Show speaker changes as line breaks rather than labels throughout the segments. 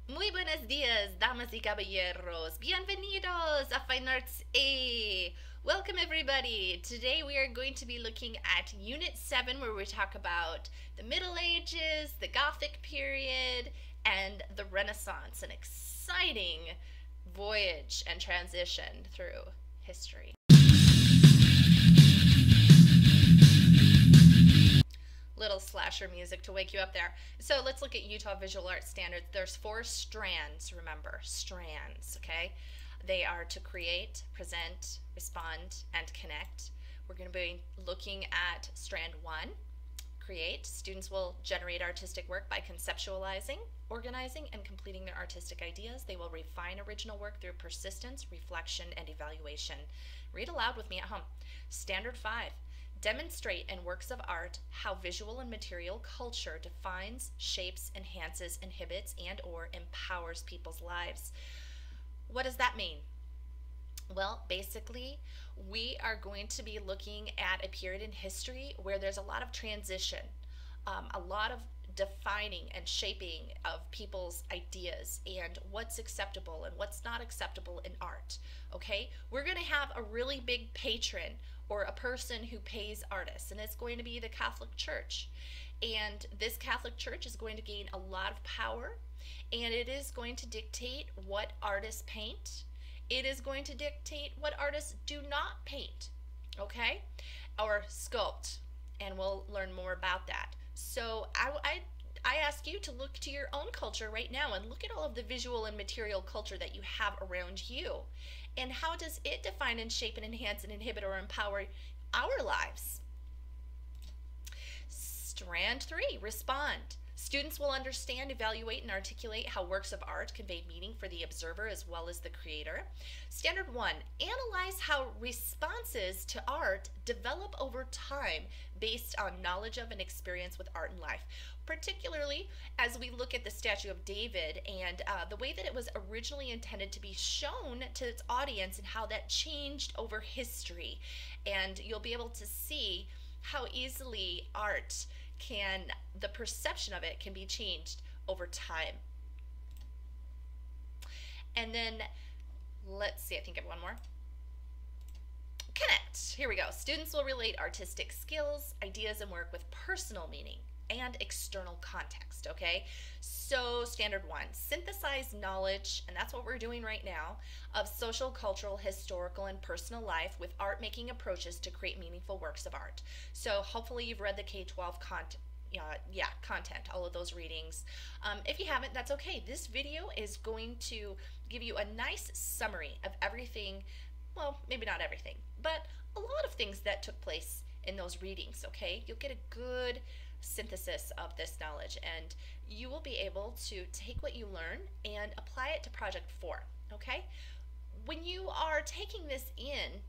Muy buenos días, damas y caballeros. Bienvenidos a FinArt's A. Welcome, everybody. Today we are going to be looking at Unit 7, where we talk about the Middle Ages, the Gothic period, and the Renaissance. An exciting voyage and transition through history. Little slasher music to wake you up there. So let's look at Utah Visual Arts Standards. There's 4 strands, remember, strands, okay? They are to create, present, respond, and connect. We're going to be looking at strand 1, create. Students will generate artistic work by conceptualizing, organizing, and completing their artistic ideas. They will refine original work through persistence, reflection, and evaluation. Read aloud with me at home. Standard 5. Demonstrate in works of art how visual and material culture defines, shapes, enhances, inhibits, and or empowers people's lives. What does that mean? Well, basically, we are going to be looking at a period in history where there's a lot of transition, a lot of defining and shaping of people's ideas and what's acceptable and what's not acceptable in art. Okay, we're going to have a really big patron or a person who pays artists, and it's going to be the Catholic Church. And this Catholic Church is going to gain a lot of power, and it is going to dictate what artists paint. It is going to dictate what artists do not paint, okay, or sculpt, and we'll learn more about that. So I ask you to look to your own culture right now and look at all of the visual and material culture that you have around you. And how does it define and shape and enhance and inhibit or empower our lives? Strand 3, respond. Students will understand, evaluate, and articulate how works of art convey meaning for the observer as well as the creator. Standard 1, analyze how responses to art develop over time based on knowledge of and experience with art and life. Particularly as we look at the statue of David and the way that it was originally intended to be shown to its audience and how that changed over history. And you'll be able to see how easily art the perception of it can be changed over time. And then, let's see, I think I have one more. Connect. Here we go. Students will relate artistic skills, ideas, and work with personal meaning and external context, okay? So standard 1, synthesize knowledge, and that's what we're doing right now, of social, cultural, historical, and personal life with art-making approaches to create meaningful works of art. So hopefully you've read the K-12 content, all of those readings. If you haven't, that's okay. This video is going to give you a nice summary of everything, well, maybe not everything, but a lot of things that took place in those readings, okay? You'll get a good synthesis of this knowledge, and you will be able to take what you learn and apply it to project 4, okay? When you are taking this in,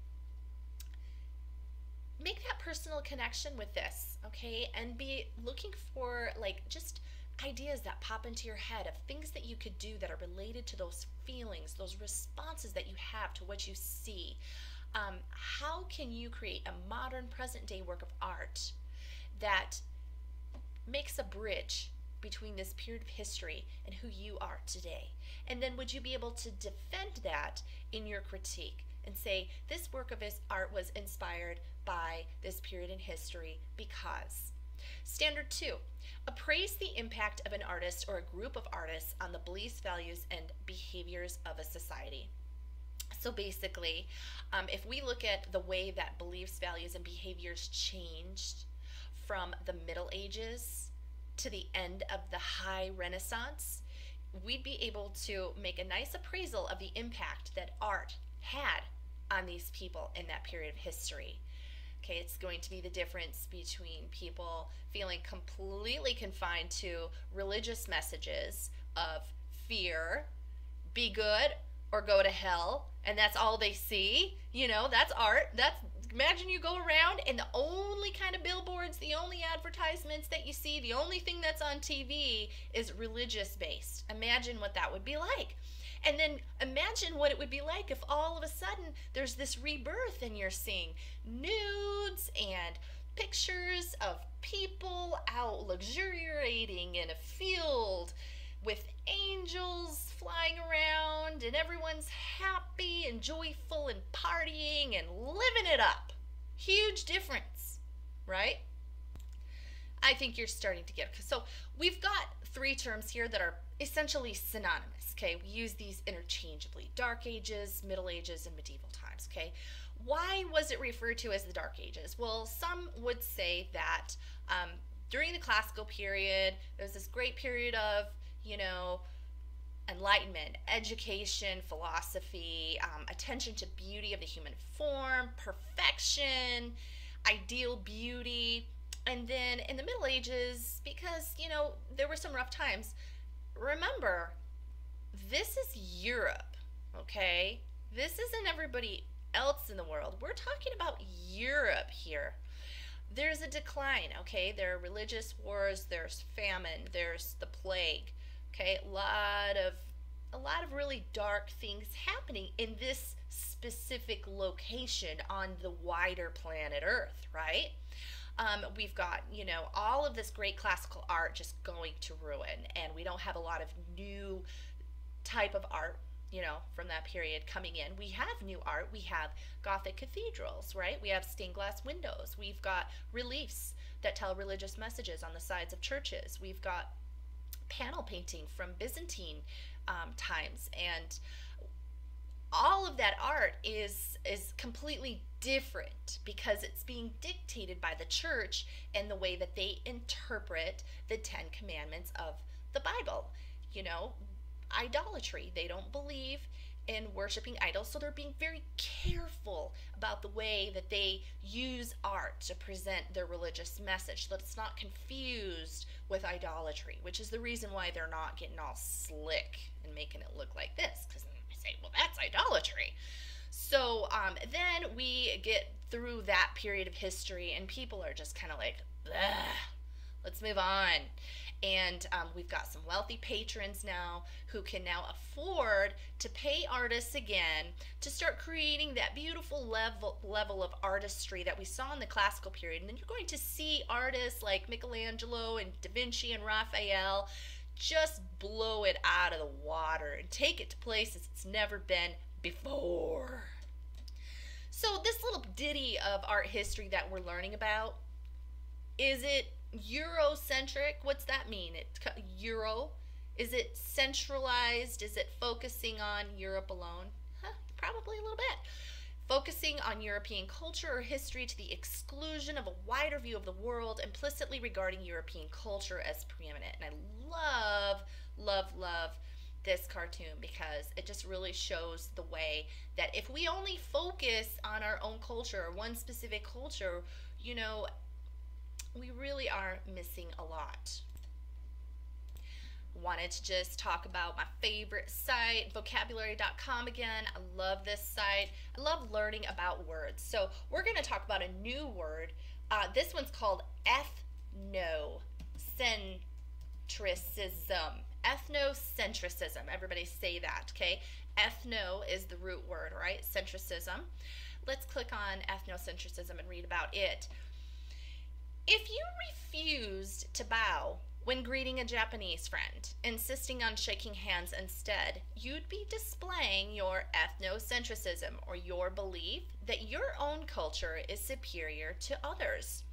make that personal connection with this, okay? And be looking for like just ideas that pop into your head of things that you could do that are related to those feelings, those responses that you have to what you see. How can you create a modern present day work of art that makes a bridge between this period of history and who you are today? And then would you be able to defend that in your critique and say, this work of art was inspired by this period in history because. Standard 2, appraise the impact of an artist or a group of artists on the beliefs, values, and behaviors of a society. So basically, if we look at the way that beliefs, values, and behaviors changed from the Middle Ages to the end of the High Renaissance, we'd be able to make a nice appraisal of the impact that art had on these people in that period of history. Okay, it's going to be the difference between people feeling completely confined to religious messages of fear, be good or go to hell, and that's all they see. You know, that's art. Imagine you go around and the only kind of billboards, the only advertisements that you see, the only thing that's on TV is religious based. Imagine what that would be like. And then imagine what it would be like if all of a sudden there's this rebirth and you're seeing nudes and pictures of people out luxuriating in a field with angels flying around and everyone's happy and joyful and partying and living it up. Huge difference, right? I think you're starting to get it. So we've got three terms here that are essentially synonymous, okay? We use these interchangeably. Dark Ages, Middle Ages, and Medieval times, okay? Why was it referred to as the Dark Ages? Well, some would say that during the classical period, there was this great period of, enlightenment, education, philosophy, attention to beauty of the human form, perfection, ideal beauty. And then in the Middle Ages, because, there were some rough times, remember, this is Europe, okay? This isn't everybody else in the world. We're talking about Europe here. There's a decline, okay? There are religious wars, there's famine, there's the plague, okay? A lot of really dark things happening in this specific location on the wider planet Earth, right? We've got, all of this great classical art just going to ruin, and we don't have a lot of new type of art, from that period coming in. We have new art. We have Gothic cathedrals, right? We have stained glass windows. We've got reliefs that tell religious messages on the sides of churches. We've got panel painting from Byzantine times, and all of that art is completely different because it's being dictated by the church and the way that they interpret the 10 commandments of the Bible. Idolatry. They don't believe in worshiping idols, so they're being very careful about the way that they use art to present their religious message so that it's not confused with idolatry, which is the reason why they're not getting all slick and making it look like this, because they say, well, that's idolatry. So then we get through that period of history and people are just kind of like, let's move on. And we've got some wealthy patrons now who can now afford to pay artists again to start creating that beautiful level of artistry that we saw in the classical period. And then you're going to see artists like Michelangelo and Da Vinci and Raphael just blow it out of the water and take it to places it's never been before. So this little ditty of art history that we're learning about, is it Eurocentric? What's that mean? It's Euro. Is it centralized? Is it focusing on Europe alone? Probably a little bit. Focusing on European culture or history to the exclusion of a wider view of the world, implicitly regarding European culture as preeminent. And I love this cartoon because it just really shows the way that if we only focus on our own culture or one specific culture, we really are missing a lot. Wanted to just talk about my favorite site, vocabulary.com again. I love this site. I love learning about words. So we're going to talk about a new word. This one's called ethnocentrism. Ethnocentrism. Everybody say that, okay? Ethno is the root word, right? Centricism. Let's click on ethnocentrism and read about it. If you refused to bow when greeting a Japanese friend, insisting on shaking hands instead, you'd be displaying your ethnocentrism, or your belief that your own culture is superior to others.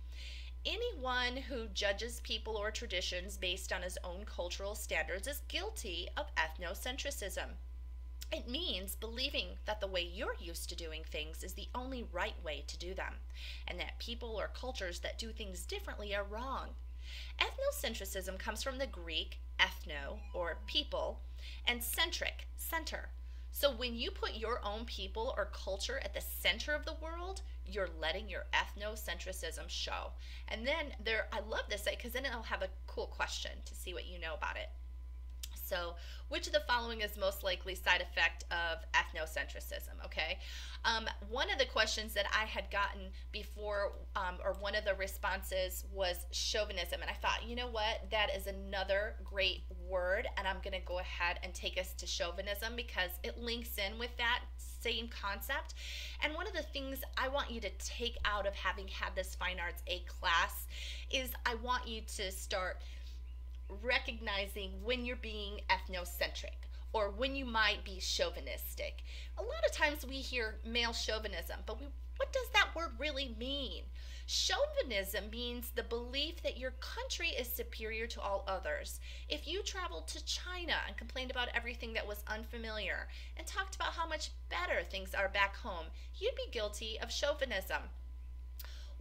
Anyone who judges people or traditions based on his own cultural standards is guilty of ethnocentrism. It means believing that the way you're used to doing things is the only right way to do them, and that people or cultures that do things differently are wrong. Ethnocentrism comes from the Greek ethno, or people, and centric, center. So when you put your own people or culture at the center of the world, you're letting your ethnocentrism show. And then I love this site because then it'll have a cool question to see what you know about it. So, which of the following is most likely side effect of ethnocentrism, okay? One of the questions that I had gotten before, or one of the responses was chauvinism, and I thought, you know what, that is another great word, and I'm going to go ahead and take us to chauvinism because it links in with that same concept. And one of the things I want you to take out of having had this Fine Arts A class is I want you to start recognizing when you're being ethnocentric or when you might be chauvinistic. A lot of times we hear male chauvinism, but what does that word really mean? Chauvinism means the belief that your country is superior to all others. If you traveled to China and complained about everything that was unfamiliar and talked about how much better things are back home, you'd be guilty of chauvinism.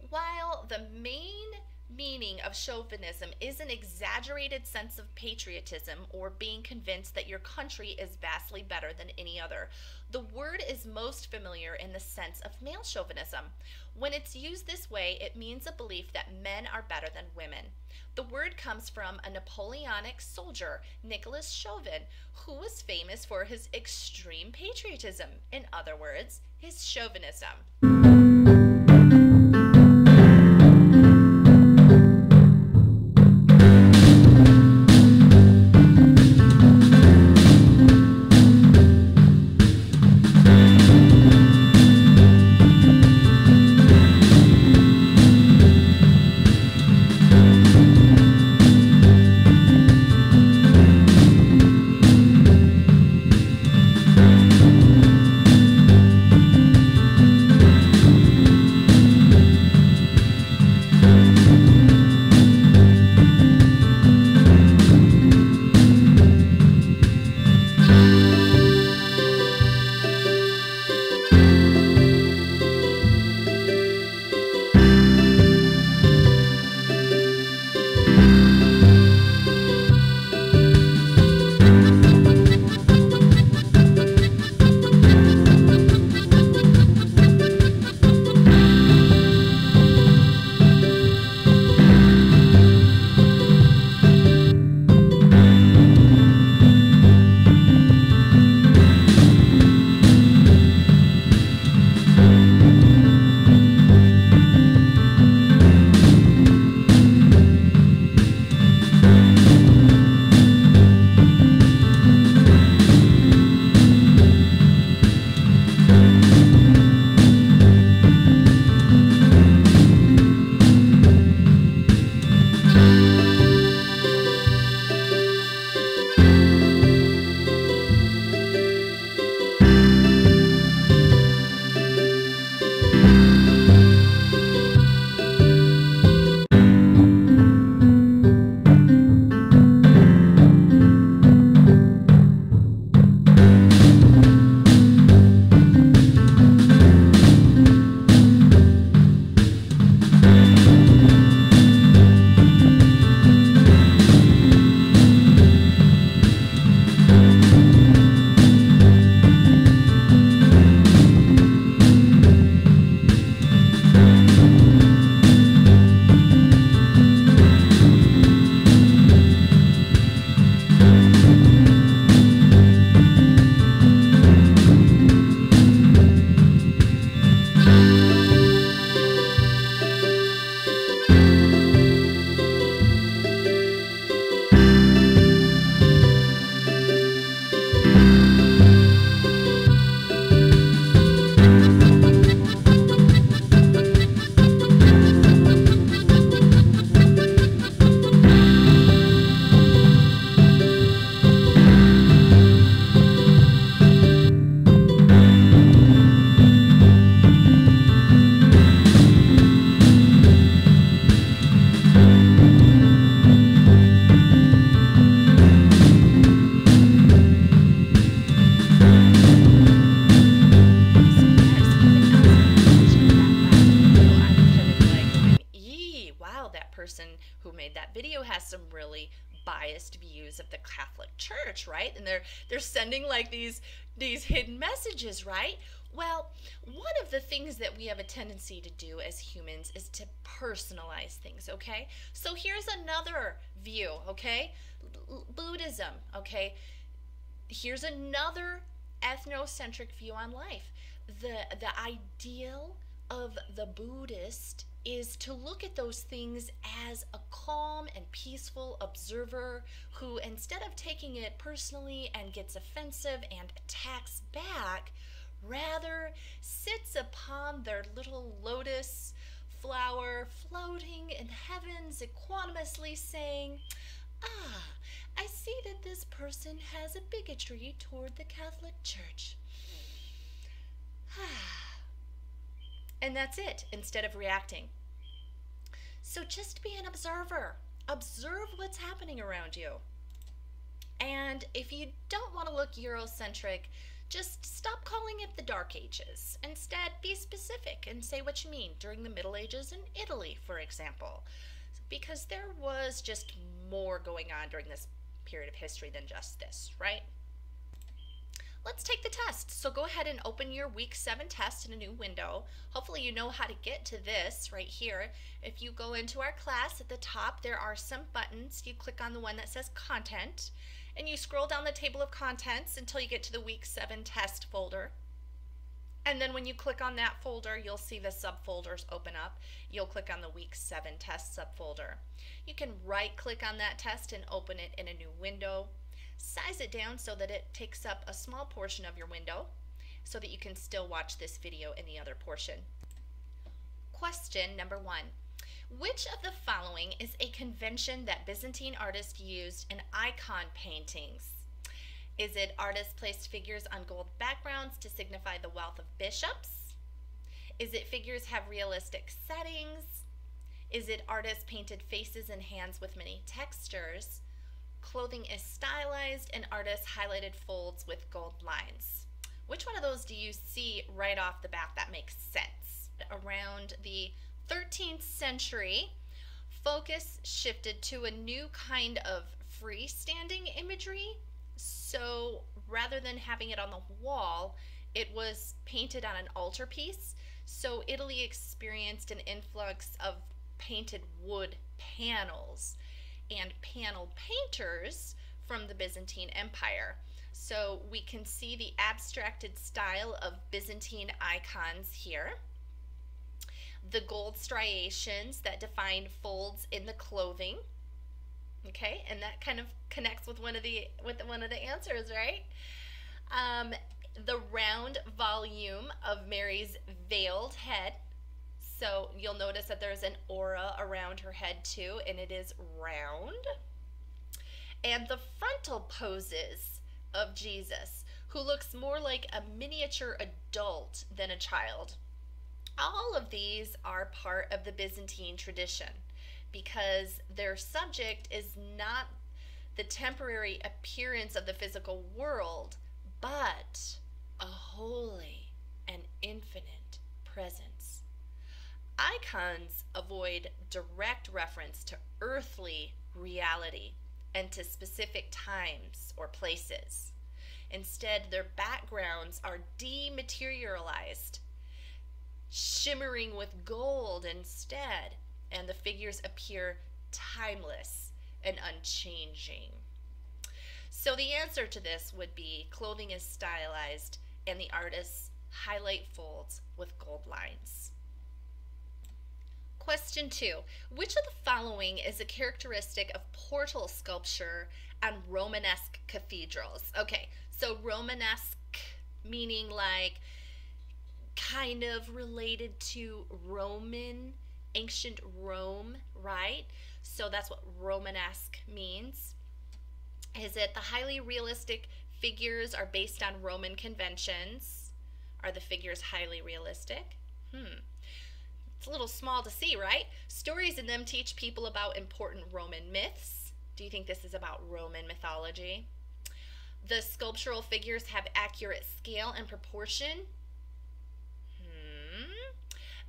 While the main meaning of chauvinism is an exaggerated sense of patriotism or being convinced that your country is vastly better than any other, the word is most familiar in the sense of male chauvinism. When it's used this way, it means a belief that men are better than women. The word comes from a Napoleonic soldier, Nicholas Chauvin, who was famous for his extreme patriotism. In other words, his chauvinism. Who made that video has some really biased views of the Catholic Church, right? And they're sending like these hidden messages, right? Well, one of the things that we have a tendency to do as humans is to personalize things, okay? So here's another view, okay? Buddhism, okay? Here's another ethnocentric view on life. The ideal of the Buddhist is to look at those things as a calm and peaceful observer who, instead of taking it personally and gets offensive and attacks back, rather sits upon their little lotus flower floating in heavens equanimously saying, Ah, I see that this person has a bigotry toward the Catholic Church. And that's it, instead of reacting. So just be an observer. Observe what's happening around you. And if you don't want to look Eurocentric, just stop calling it the Dark Ages. Instead, be specific and say what you mean during the Middle Ages in Italy, for example. Because there was just more going on during this period of history than just this, right? Let's take the test. So go ahead and open your week 7 test in a new window. Hopefully you know how to get to this right here. If you go into our class, at the top there are some buttons. You click on the one that says content and you scroll down the table of contents until you get to the week 7 test folder. And then when you click on that folder, you'll see the subfolders open up. You'll click on the week 7 test subfolder. You can right click on that test and open it in a new window. Size it down so that it takes up a small portion of your window so that you can still watch this video in the other portion. Question number 1. Which of the following is a convention that Byzantine artists used in icon paintings? Is it artists placed figures on gold backgrounds to signify the wealth of bishops? Is it figures have realistic settings? Is it artists painted faces and hands with many textures? Clothing is stylized and artists highlighted folds with gold lines. Which one of those do you see right off the bat that makes sense? Around the 13th century, focus shifted to a new kind of freestanding imagery. So rather than having it on the wall, it was painted on an altarpiece. So Italy experienced an influx of painted wood panels and panel painters from the Byzantine Empire. So we can see the abstracted style of Byzantine icons here. The gold striations that define folds in the clothing. Okay, and that kind of connects with one of the answers, right? The round volume of Mary's veiled head. So you'll notice that there's an aura around her head too, and it is round. And the frontal poses of Jesus, who looks more like a miniature adult than a child. All of these are part of the Byzantine tradition because their subject is not the temporary appearance of the physical world, but a holy and infinite presence. Icons avoid direct reference to earthly reality and to specific times or places. Instead, their backgrounds are dematerialized, shimmering with gold instead, and the figures appear timeless and unchanging. So the answer to this would be clothing is stylized and the artists highlight folds with gold lines. Question 2. Which of the following is a characteristic of portal sculpture on Romanesque cathedrals? Okay, so Romanesque meaning like kind of related to Roman, ancient Rome, right? So that's what Romanesque means. Is it the highly realistic figures are based on Roman conventions? Are the figures highly realistic? It's a little small to see, right? Stories in them teach people about important Roman myths. Do you think this is about Roman mythology? The sculptural figures have accurate scale and proportion.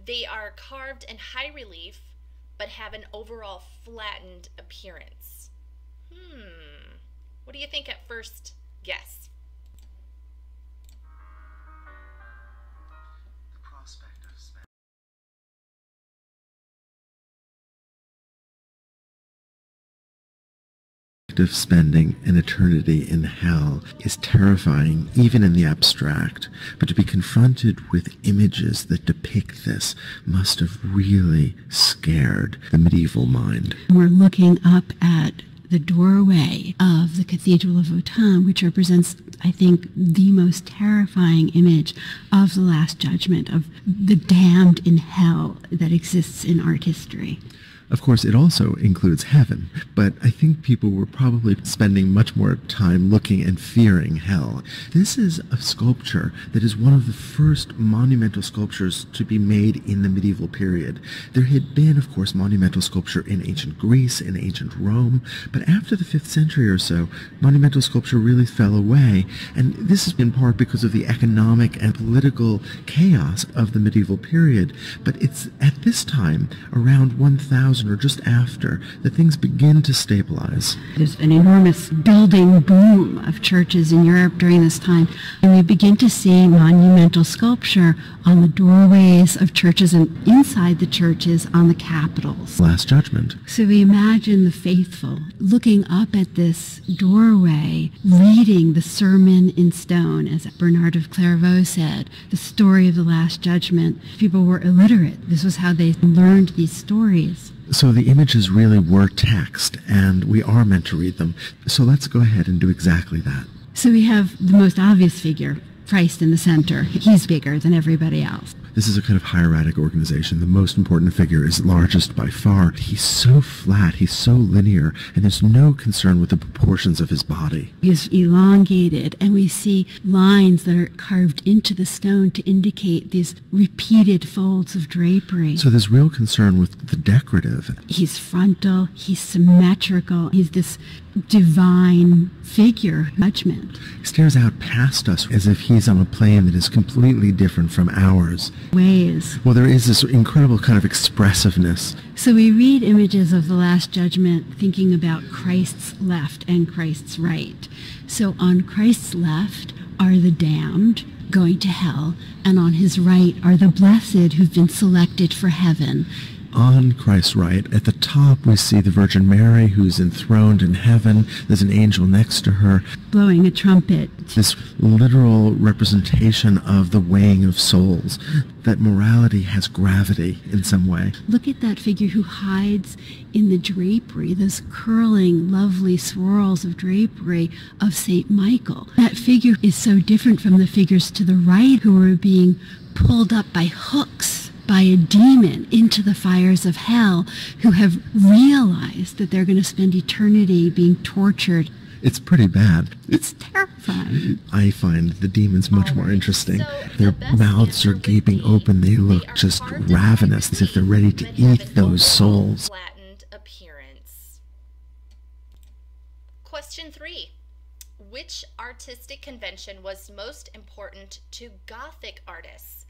They are carved in high relief, but have an overall flattened appearance. What do you think at first guess?
The prospect of spending an eternity in hell is terrifying even in the abstract, but to be confronted with images that depict this must have really scared the medieval mind.
We're looking up at the doorway of the Cathedral of Autun, which represents, I think, the most terrifying image of the Last Judgment, of the damned in hell that exists in art history.
Of course, it also includes heaven, but I think people were probably spending much more time looking and fearing hell. This is a sculpture that is one of the first monumental sculptures to be made in the medieval period. There had been, of course, monumental sculpture in ancient Greece, in ancient Rome, but after the 5th century or so, monumental sculpture really fell away, and this is in part because of the economic and political chaos of the medieval period. But it's at this time, around 1000 or just after, that things begin to stabilize.
There's an enormous building boom of churches in Europe during this time, and we begin to see monumental sculpture on the doorways of churches and inside the churches on the capitals.
Last Judgment.
So we imagine the faithful looking up at this doorway, reading the sermon in stone, as Bernard of Clairvaux said, the story of the Last Judgment. People were illiterate. This was how they learned these stories.
So the images really were text, and we are meant to read them. So let's go ahead and do exactly that.
So we have the most obvious figure, Christ in the center. He's bigger than everybody else.
This is a kind of hieratic organization. The most important figure is largest by far. He's so flat, he's so linear, and there's no concern with the proportions of his body.
He's elongated, and we see lines that are carved into the stone to indicate these repeated folds of drapery.
So there's real concern with the decorative.
He's frontal, he's symmetrical, he's this divine figure, judgment.
He stares out past us as if he's on a plane that is completely different from ours.
Ways.
Well, there is this incredible kind of expressiveness.
So we read images of the Last Judgment thinking about Christ's left and Christ's right. So on Christ's left are the damned going to hell, and on his right are the blessed who've been selected for heaven.
On Christ's right, at the top, we see the Virgin Mary, who's enthroned in heaven. There's an angel next to her,
blowing a trumpet.
This literal representation of the weighing of souls, that morality has gravity in some way.
Look at that figure who hides in the drapery, those curling, lovely swirls of drapery of St. Michael. That figure is so different from the figures to the right who are being pulled up by hooks by a demon into the fires of hell, who have realized that they're going to spend eternity being tortured.
It's pretty bad.
It's terrifying.
I find the demons much more interesting.
So
Their
the
mouths are gaping open. They look just ravenous, as if they're ready to eat those souls.
Flattened appearance. Question 3. Which artistic convention was most important to Gothic artists?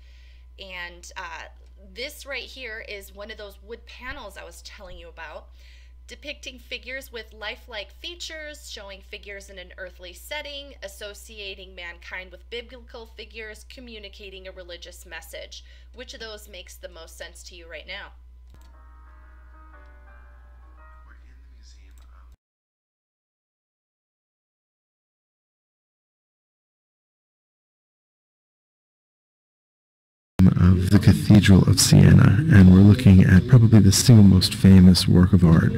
And this right here is one of those wood panels I was telling you about, depicting figures with lifelike features, showing figures in an earthly setting, associating mankind with biblical figures, communicating a religious message. Which of those makes the most sense to you right now?
Of the Cathedral of Siena, and we're looking at probably the single most famous work of art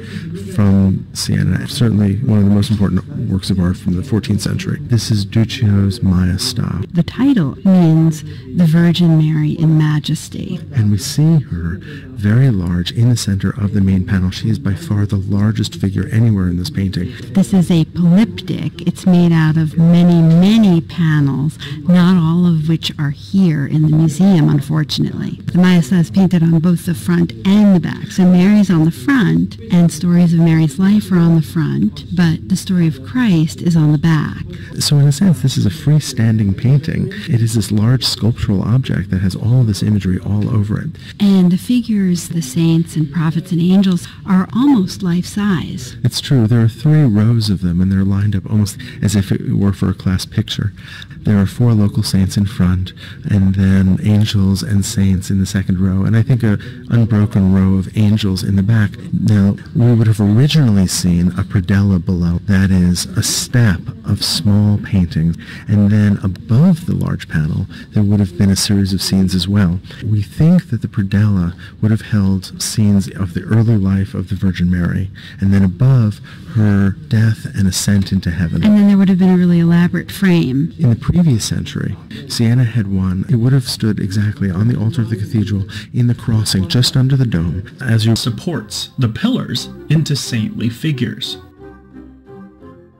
from Siena, certainly one of the most important works of art from the 14th century. This is Duccio's Maestà.
The title means the Virgin Mary in Majesty.
And we see her very large in the center of the main panel. She is by far the largest figure anywhere in this painting.
This is a polyptych. It's made out of many, many panels, not all of which are here in the museum, unfortunately. The Maestà is painted on both the front and the back. So Mary's on the front, and stories of Mary's life are on the front, but the story of Christ is on the back.
So in a sense, this is a freestanding painting. It is this large sculptural object that has all this imagery all over it.
And the figures, the saints and prophets and angels, are almost life-size.
It's true. There are 3 rows of them, and they're lined up almost as if it were for a class picture. There are 4 local saints in front, and then angels and saints in the second row, and I think an unbroken row of angels in the back. Now, we would have originally seen a predella below. That is a step of small paintings, and then above the large panel, there would have been a series of scenes as well. We think that the predella would have held scenes of the early life of the Virgin Mary, and then above, her death and ascent into heaven.
And then there would have been a really elaborate frame.
In the previous century, Siena had one. It would have stood exactly on the altar of the cathedral in the crossing just under the dome as you
supports the pillars into saintly figures.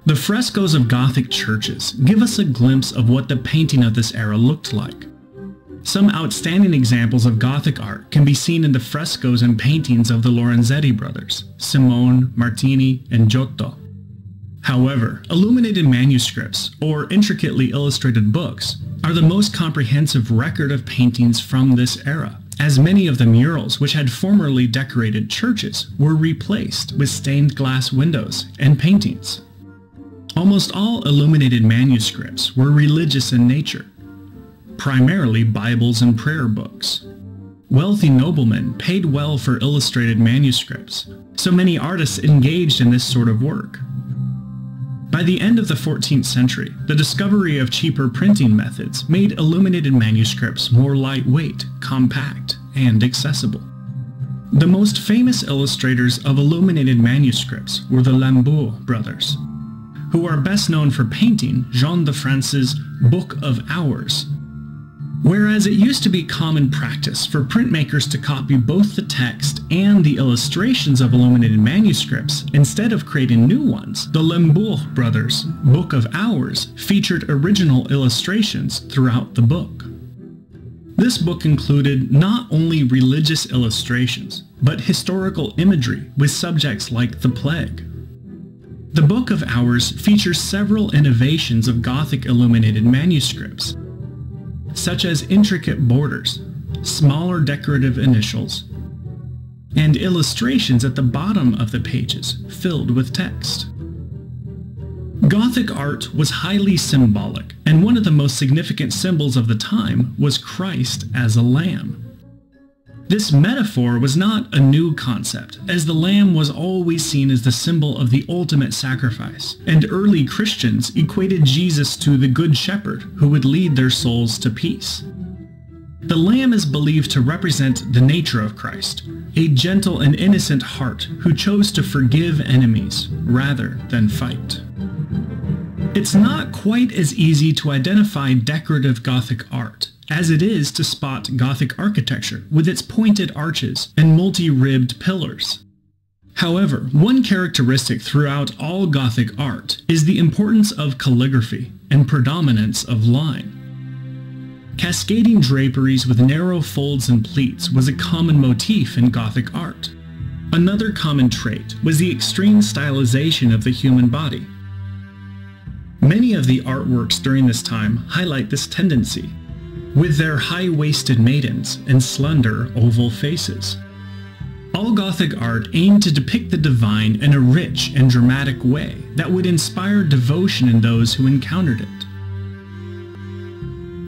The frescoes of Gothic churches give us a glimpse of what the painting of this era looked like. Some outstanding examples of Gothic art can be seen in the frescoes and paintings of the Lorenzetti brothers, Simone, Martini, and Giotto. However, illuminated manuscripts, or intricately illustrated books, are the most comprehensive record of paintings from this era, as many of the murals which had formerly decorated churches were replaced with stained glass windows and paintings. Almost all illuminated manuscripts were religious in nature, primarily Bibles and prayer books. Wealthy noblemen paid well for illustrated manuscripts, so many artists engaged in this sort of work. By the end of the 14th century, the discovery of cheaper printing methods made illuminated manuscripts more lightweight, compact, and accessible. The most famous illustrators of illuminated manuscripts were the Lambourg brothers, who are best known for painting Jean de France's Book of Hours. Whereas it used to be common practice for printmakers to copy both the text and the illustrations of illuminated manuscripts instead of creating new ones, the Lambourg brothers' Book of Hours featured original illustrations throughout the book. This book included not only religious illustrations, but historical imagery with subjects like the plague. The Book of Hours features several innovations of Gothic illuminated manuscripts, such as intricate borders, smaller decorative initials, and illustrations at the bottom of the pages filled with text. Gothic art was highly symbolic, and one of the most significant symbols of the time was Christ as a lamb. This metaphor was not a new concept, as the lamb was always seen as the symbol of the ultimate sacrifice, and early Christians equated Jesus to the Good Shepherd who would lead their souls to peace. The lamb is believed to represent the nature of Christ, a gentle and innocent heart who chose to forgive enemies rather than fight. It's not quite as easy to identify decorative Gothic art as it is to spot Gothic architecture with its pointed arches and multi-ribbed pillars. However, one characteristic throughout all Gothic art is the importance of calligraphy and predominance of line. Cascading draperies with narrow folds and pleats was a common motif in Gothic art. Another common trait was the extreme stylization of the human body. Many of the artworks during this time highlight this tendency, with their high-waisted maidens and slender oval faces. All Gothic art aimed to depict the divine in a rich and dramatic way that would inspire devotion in those who encountered it.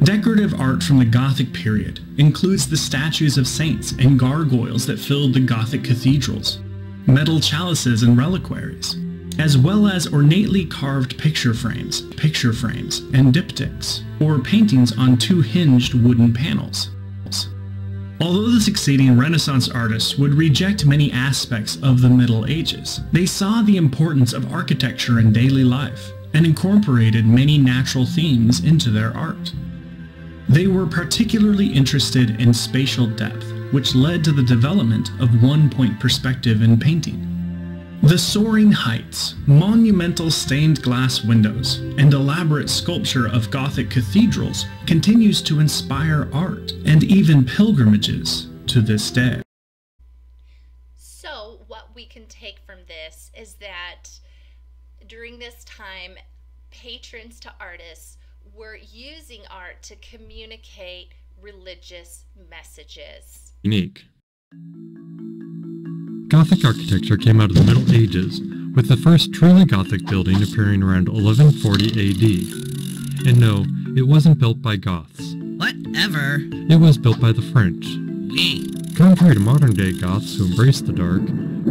Decorative art from the Gothic period includes the statues of saints and gargoyles that filled the Gothic cathedrals, metal chalices and reliquaries, as well as ornately carved picture frames, and diptychs, or paintings on two hinged wooden panels. Although the succeeding Renaissance artists would reject many aspects of the Middle Ages, they saw the importance of architecture in daily life and incorporated many natural themes into their art. They were particularly interested in spatial depth, which led to the development of one-point perspective in painting. The soaring heights, monumental stained glass windows, and elaborate sculpture of Gothic cathedrals continues to inspire art and even pilgrimages to this day.
So what we can take from this is that during this time, patrons to artists were using art to communicate religious messages.
Unique. Gothic architecture came out of the Middle Ages, with the first truly Gothic building appearing around 1140 AD. And no, it wasn't built by Goths.
Whatever.
It was built by the French.
Oui.
Contrary to modern-day Goths who embraced the dark,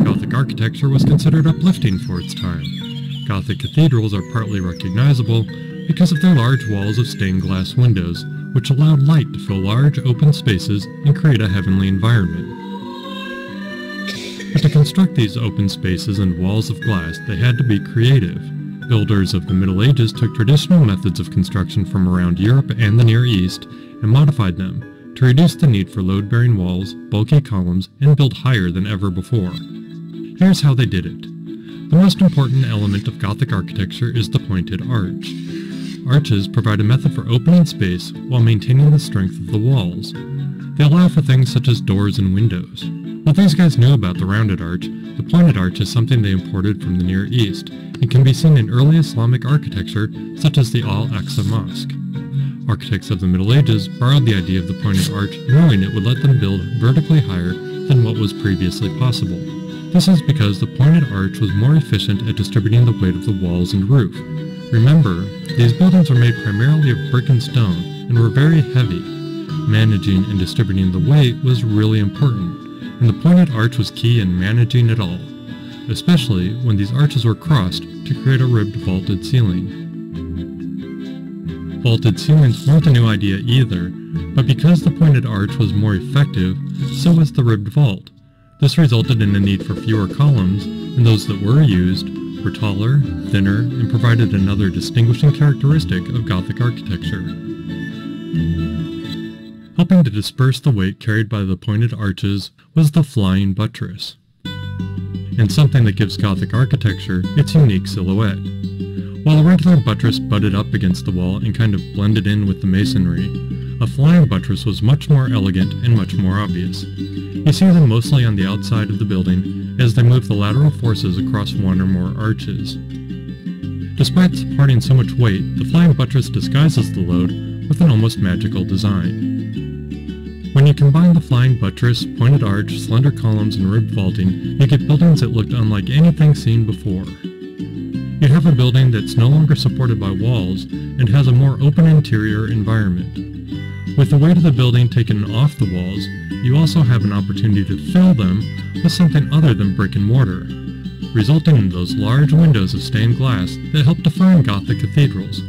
Gothic architecture was considered uplifting for its time. Gothic cathedrals are partly recognizable because of their large walls of stained glass windows, which allowed light to fill large open spaces and create a heavenly environment. But to construct these open spaces and walls of glass, they had to be creative. Builders of the Middle Ages took traditional methods of construction from around Europe and the Near East and modified them to reduce the need for load-bearing walls, bulky columns, and build higher than ever before. Here's how they did it. The most important element of Gothic architecture is the pointed arch. Arches provide a method for opening space while maintaining the strength of the walls. They allow for things such as doors and windows. While these guys knew about the rounded arch, the pointed arch is something they imported from the Near East and can be seen in early Islamic architecture such as the Al-Aqsa Mosque. Architects of the Middle Ages borrowed the idea of the pointed arch, knowing it would let them build vertically higher than what was previously possible. This is because the pointed arch was more efficient at distributing the weight of the walls and roof. Remember, these buildings were made primarily of brick and stone and were very heavy. Managing and distributing the weight was really important, and the pointed arch was key in managing it all, especially when these arches were crossed to create a ribbed vaulted ceiling. Vaulted ceilings weren't a new idea either, but because the pointed arch was more effective, so was the ribbed vault. This resulted in a need for fewer columns, and those that were used were taller, thinner, and provided another distinguishing characteristic of Gothic architecture. Helping to disperse the weight carried by the pointed arches was the flying buttress, and something that gives Gothic architecture its unique silhouette. While a regular buttress butted up against the wall and kind of blended in with the masonry, a flying buttress was much more elegant and much more obvious. You see them mostly on the outside of the building as they move the lateral forces across one or more arches. Despite supporting so much weight, the flying buttress disguises the load with an almost magical design. When you combine the flying buttress, pointed arch, slender columns, and ribbed vaulting, you get buildings that looked unlike anything seen before. You have a building that's no longer supported by walls and has a more open interior environment. With the weight of the building taken off the walls, you also have an opportunity to fill them with something other than brick and mortar, resulting in those large windows of stained glass that help define Gothic cathedrals.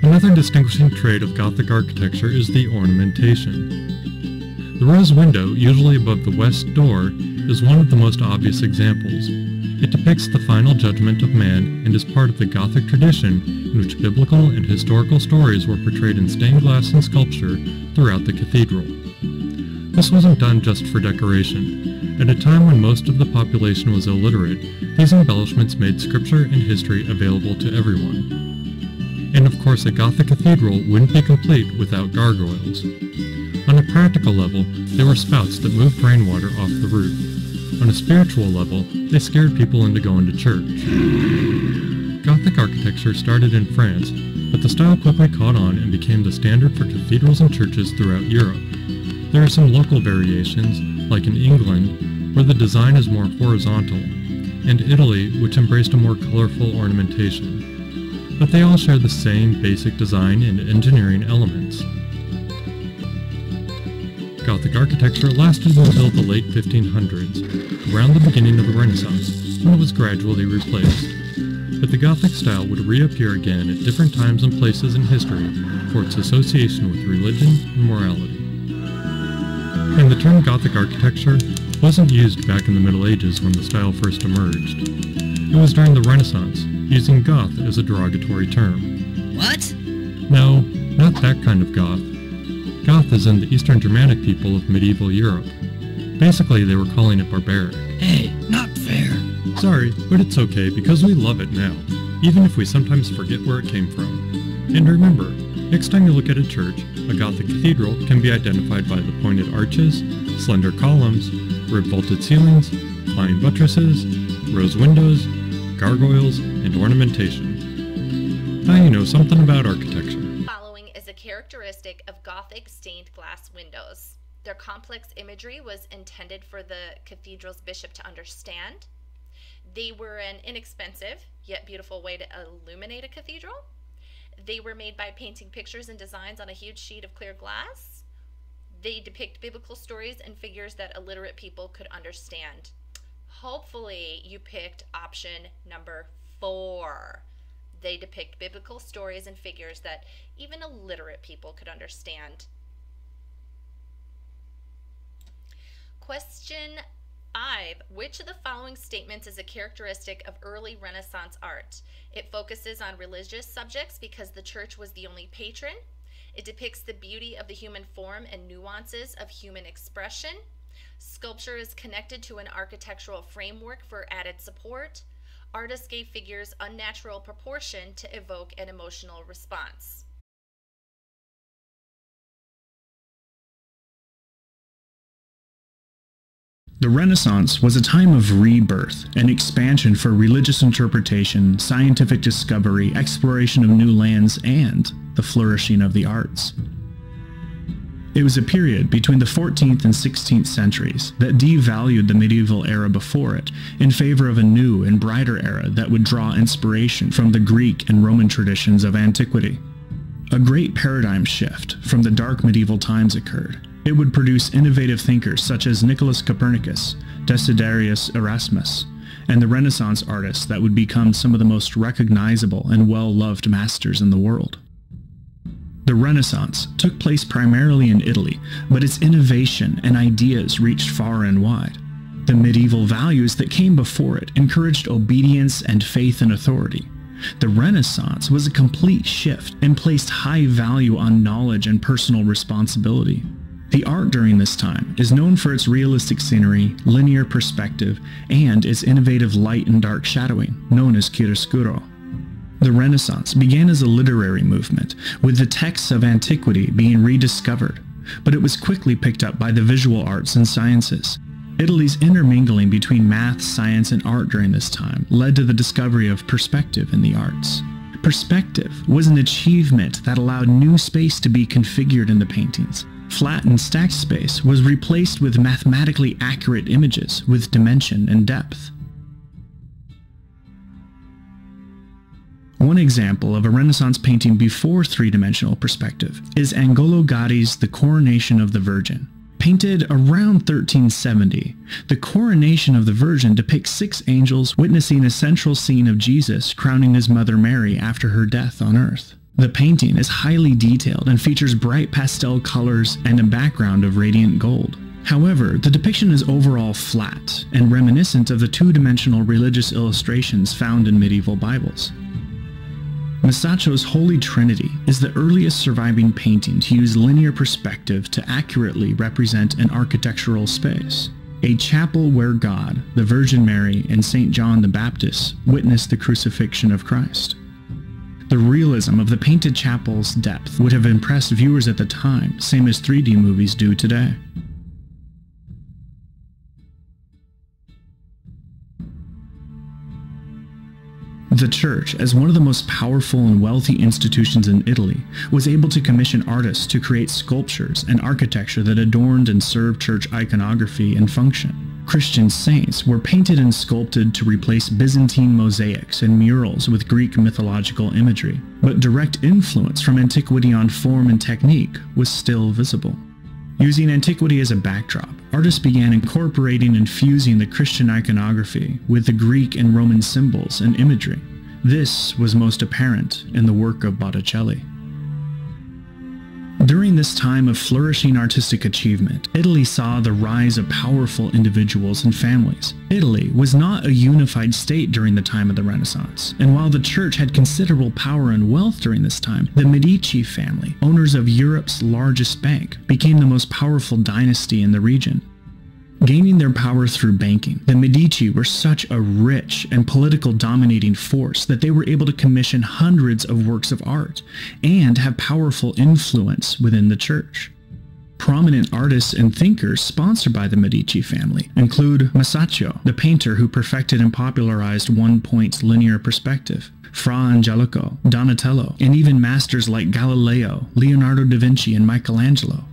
Another distinguishing trait of Gothic architecture is the ornamentation. The rose window, usually above the west door, is one of the most obvious examples. It depicts the final judgment of man and is part of the Gothic tradition in which biblical and historical stories were portrayed in stained glass and sculpture throughout the cathedral. This wasn't done just for decoration. At a time when most of the population was illiterate, these embellishments made scripture and history available to everyone. And of course, a Gothic cathedral wouldn't be complete without gargoyles. On a practical level, they were spouts that moved rainwater off the roof. On a spiritual level, they scared people into going to church. Gothic architecture started in France, but the style quickly caught on and became the standard for cathedrals and churches throughout Europe. There are some local variations, like in England, where the design is more horizontal, and Italy, which embraced a more colorful ornamentation. But they all share the same basic design and engineering elements. Gothic architecture lasted until the late 1500s, around the beginning of the Renaissance, when it was gradually replaced. But the Gothic style would reappear again at different times and places in history for its association with religion and morality. And the term Gothic architecture wasn't used back in the Middle Ages when the style first emerged. It was during the Renaissance, using Goth as a derogatory term.
What?
No, not that kind of Goth. Goth is in the Eastern Germanic people of medieval Europe. Basically, they were calling it barbaric.
Hey, not fair.
Sorry, but it's okay because we love it now, even if we sometimes forget where it came from. And remember, next time you look at a church, a Gothic cathedral can be identified by the pointed arches, slender columns, ribbed vaulted ceilings, flying buttresses, rose windows, gargoyles, and ornamentation. Now you know something about architecture.
Following is a characteristic of Gothic stained glass windows. Their complex imagery was intended for the cathedral's bishop to understand. They were an inexpensive, yet beautiful way to illuminate a cathedral. They were made by painting pictures and designs on a huge sheet of clear glass. They depict biblical stories and figures that illiterate people could understand. Hopefully you picked option number 4. They depict biblical stories and figures that even illiterate people could understand. Question 5. Which of the following statements is a characteristic of early Renaissance art? It focuses on religious subjects because the church was the only patron. It depicts the beauty of the human form and nuances of human expression. Sculpture is connected to an architectural framework for added support. Artists gave figures unnatural proportion to evoke an emotional response.
The Renaissance was a time of rebirth and expansion for religious interpretation, scientific discovery, exploration of new lands, and the flourishing of the arts. It was a period between the 14th and 16th centuries that devalued the medieval era before it in favor of a new and brighter era that would draw inspiration from the Greek and Roman traditions of antiquity. A great paradigm shift from the dark medieval times occurred. It would produce innovative thinkers such as Nicholas Copernicus, Desiderius Erasmus, and the Renaissance artists that would become some of the most recognizable and well-loved masters in the world. The Renaissance took place primarily in Italy, but its innovation and ideas reached far and wide. The medieval values that came before it encouraged obedience and faith in authority. The Renaissance was a complete shift and placed high value on knowledge and personal responsibility. The art during this time is known for its realistic scenery, linear perspective, and its innovative light and dark shadowing, known as chiaroscuro. The Renaissance began as a literary movement, with the texts of antiquity being rediscovered, but it was quickly picked up by the visual arts and sciences. Italy's intermingling between math, science, and art during this time led to the discovery of perspective in the arts. Perspective was an achievement that allowed new space to be configured in the paintings. Flat and stacked space was replaced with mathematically accurate images with dimension and depth. One example of a Renaissance painting before three-dimensional perspective is Angolo Gatti's The Coronation of the Virgin. Painted around 1370, the Coronation of the Virgin depicts 6 angels witnessing a central scene of Jesus crowning his mother Mary after her death on earth. The painting is highly detailed and features bright pastel colors and a background of radiant gold. However, the depiction is overall flat and reminiscent of the two-dimensional religious illustrations found in medieval Bibles. Masaccio's Holy Trinity is the earliest surviving painting to use linear perspective to accurately represent an architectural space. A chapel where God, the Virgin Mary, and St. John the Baptist witnessed the crucifixion of Christ. The realism of the painted chapel's depth would have impressed viewers at the time, same as 3D movies do today. The church, as one of the most powerful and wealthy institutions in Italy, was able to commission artists to create sculptures and architecture that adorned and served church iconography and function. Christian saints were painted and sculpted to replace Byzantine mosaics and murals with Greek mythological imagery, but direct influence from antiquity on form and technique was still visible. Using antiquity as a backdrop, artists began incorporating and fusing the Christian iconography with the Greek and Roman symbols and imagery. This was most apparent in the work of Botticelli. During this time of flourishing artistic achievement, Italy saw the rise of powerful individuals and families. Italy was not a unified state during the time of the Renaissance, and while the church had considerable power and wealth during this time, the Medici family, owners of Europe's largest bank, became the most powerful dynasty in the region. Gaining their power through banking, the Medici were such a rich and political dominating force that they were able to commission hundreds of works of art and have powerful influence within the church. Prominent artists and thinkers sponsored by the Medici family include Masaccio, the painter who perfected and popularized one-point linear perspective, Fra Angelico, Donatello, and even masters like Galileo, Leonardo da Vinci, and Michelangelo.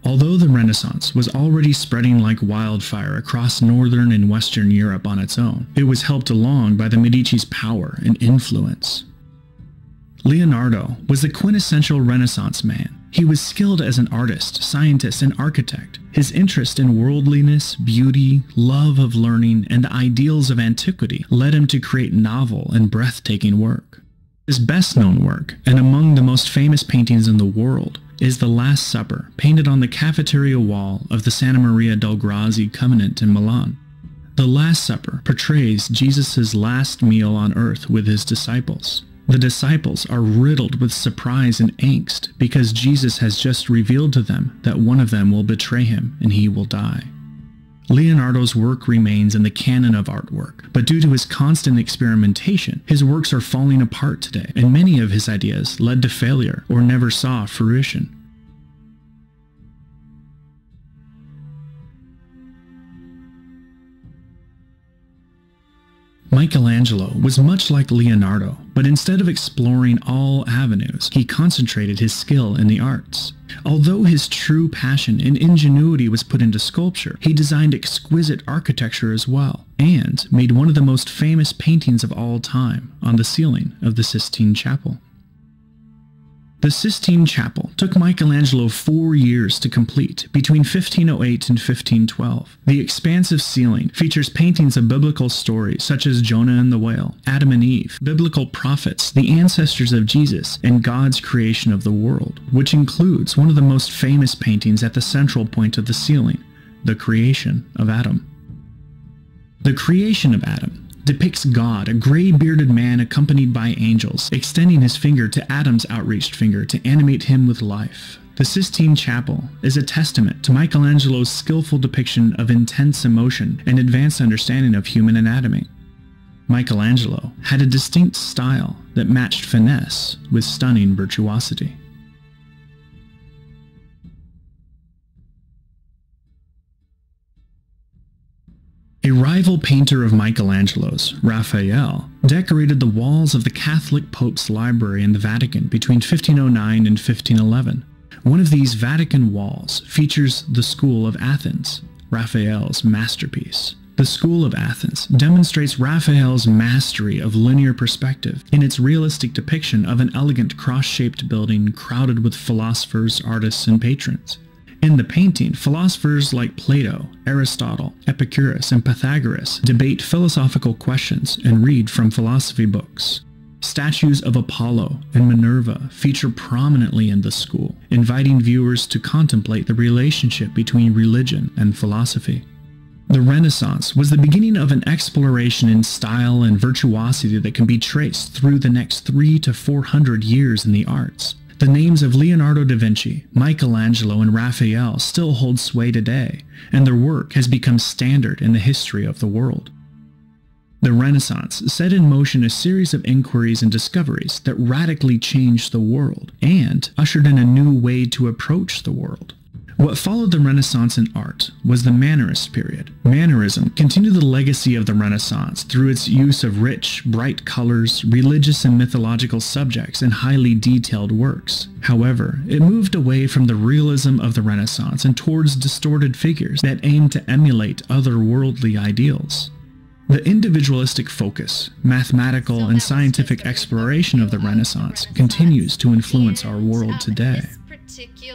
Although the Renaissance was already spreading like wildfire across northern and western Europe on its own, it was helped along by the Medici's power and influence. Leonardo was the quintessential Renaissance man. He was skilled as an artist, scientist, and architect. His interest in worldliness, beauty, love of learning, and the ideals of antiquity led him to create novel and breathtaking work. His best-known work, and among the most famous paintings in the world, is The Last Supper, painted on the cafeteria wall of the Santa Maria del Grazie convent in Milan. The Last Supper portrays Jesus' last meal on earth with his disciples. The disciples are riddled with surprise and angst because Jesus has just revealed to them that one of them will betray him and he will die. Leonardo's work remains in the canon of artwork, but due to his constant experimentation, his works are falling apart today, and many of his ideas led to failure or never saw fruition. Michelangelo was much like Leonardo, but instead of exploring all avenues, he concentrated his skill in the arts. Although his true passion and ingenuity was put into sculpture, he designed exquisite architecture as well, and made one of the most famous paintings of all time on the ceiling of the Sistine Chapel. The Sistine Chapel took Michelangelo 4 years to complete, between 1508 and 1512. The expansive ceiling features paintings of biblical stories such as Jonah and the whale, Adam and Eve, biblical prophets, the ancestors of Jesus, and God's creation of the world, which includes one of the most famous paintings at the central point of the ceiling, the creation of Adam. The creation of Adam depicts God, a gray-bearded man accompanied by angels, extending his finger to Adam's outreached finger to animate him with life. The Sistine Chapel is a testament to Michelangelo's skillful depiction of intense emotion and advanced understanding of human anatomy. Michelangelo had a distinct style that matched finesse with stunning virtuosity. A rival painter of Michelangelo's, Raphael, decorated the walls of the Catholic Pope's library in the Vatican between 1509 and 1511. One of these Vatican walls features the School of Athens, Raphael's masterpiece. The School of Athens demonstrates Raphael's mastery of linear perspective in its realistic depiction of an elegant cross-shaped building crowded with philosophers, artists, and patrons. In the painting, philosophers like Plato, Aristotle, Epicurus, and Pythagoras debate philosophical questions and read from philosophy books. Statues of Apollo and Minerva feature prominently in the school, inviting viewers to contemplate the relationship between religion and philosophy. The Renaissance was the beginning of an exploration in style and virtuosity that can be traced through the next 300 to 400 years in the arts. The names of Leonardo da Vinci, Michelangelo, and Raphael still hold sway today, and their work has become standard in the history of the world. The Renaissance set in motion a series of inquiries and discoveries that radically changed the world and ushered in a new way to approach the world. What followed the Renaissance in art was the Mannerist period. Mannerism continued the legacy of the Renaissance through its use of rich, bright colors, religious and mythological subjects, and highly detailed works. However, it moved away from the realism of the Renaissance and towards distorted figures that aimed to emulate otherworldly ideals. The individualistic focus, mathematical and scientific exploration of the Renaissance continues to influence our world today.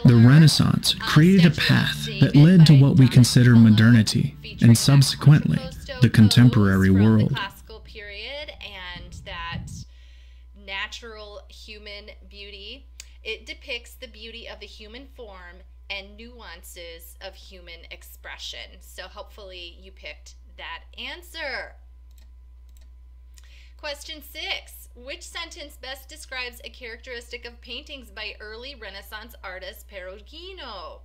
The Renaissance created a path that led to what we consider modernity and subsequently the contemporary world.
Classical period and that natural human beauty. It depicts the beauty of the human form and nuances of human expression. So hopefully you picked that answer. Question 6. Which sentence best describes a characteristic of paintings by early Renaissance artist Perugino?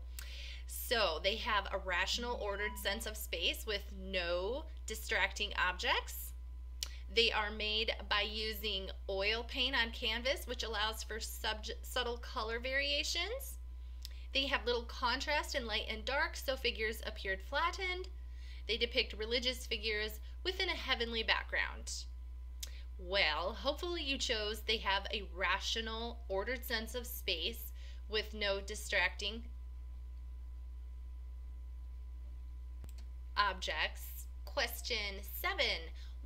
So they have a rational, ordered sense of space with no distracting objects. They are made by using oil paint on canvas, which allows for subtle color variations. They have little contrast in light and dark, so figures appeared flattened. They depict religious figures within a heavenly background. Well, hopefully you chose they have a rational, ordered sense of space with no distracting objects. Question 7.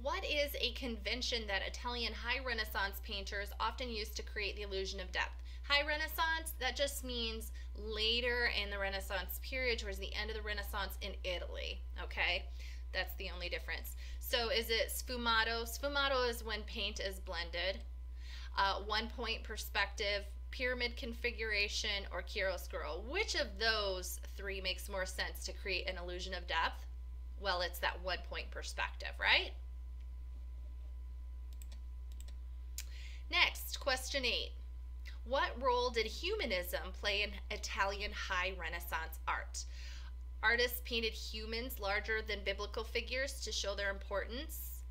What is a convention that Italian High Renaissance painters often use to create the illusion of depth? High Renaissance, that just means later in the Renaissance period, towards the end of the Renaissance in Italy, okay? That's the only difference. So is it sfumato? Sfumato is when paint is blended. One-point perspective, pyramid configuration, or chiaroscuro. Which of those three makes more sense to create an illusion of depth? Well, it's that 1-point perspective, right? Next, question 8. What role did humanism play in Italian high Renaissance art? Artists painted humans larger than biblical figures to show their importance.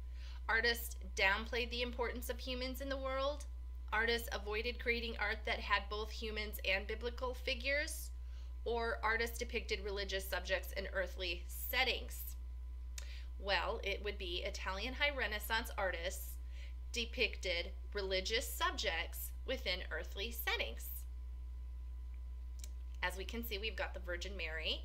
Artists downplayed the importance of humans in the world. Artists avoided creating art that had both humans and biblical figures. Or artists depicted religious subjects in earthly settings. Well, it would be Italian high Renaissance artists depicted religious subjects within earthly settings. As we can see, we've got the Virgin Mary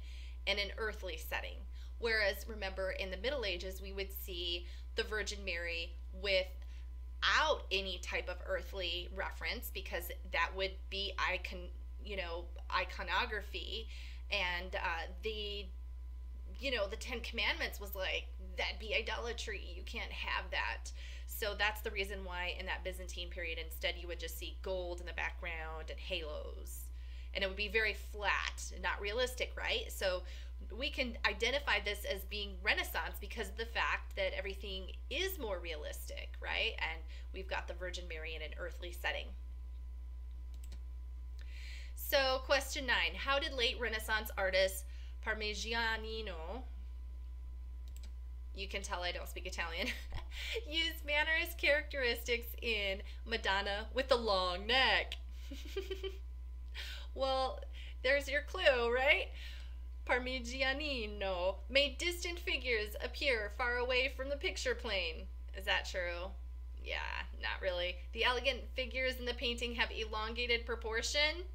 in an earthly setting. Whereas, remember, in the Middle Ages, we would see the Virgin Mary without any type of earthly reference, because that would be iconography, and the 10 Commandments was like, that'd be idolatry. You can't have that. So that's the reason why in that Byzantine period, instead you would just see gold in the background and halos. And it would be very flat, not realistic, right? So we can identify this as being Renaissance because of the fact that everything is more realistic, right? And we've got the Virgin Mary in an earthly setting. So question 9, how did late Renaissance artist Parmigianino, you can tell I don't speak Italian, use mannerist characteristics in Madonna with a long neck? Well, there's your clue, right? Parmigianino made distant figures appear far away from the picture plane. Is that true? Yeah, not really. The elegant figures in the painting have elongated proportion.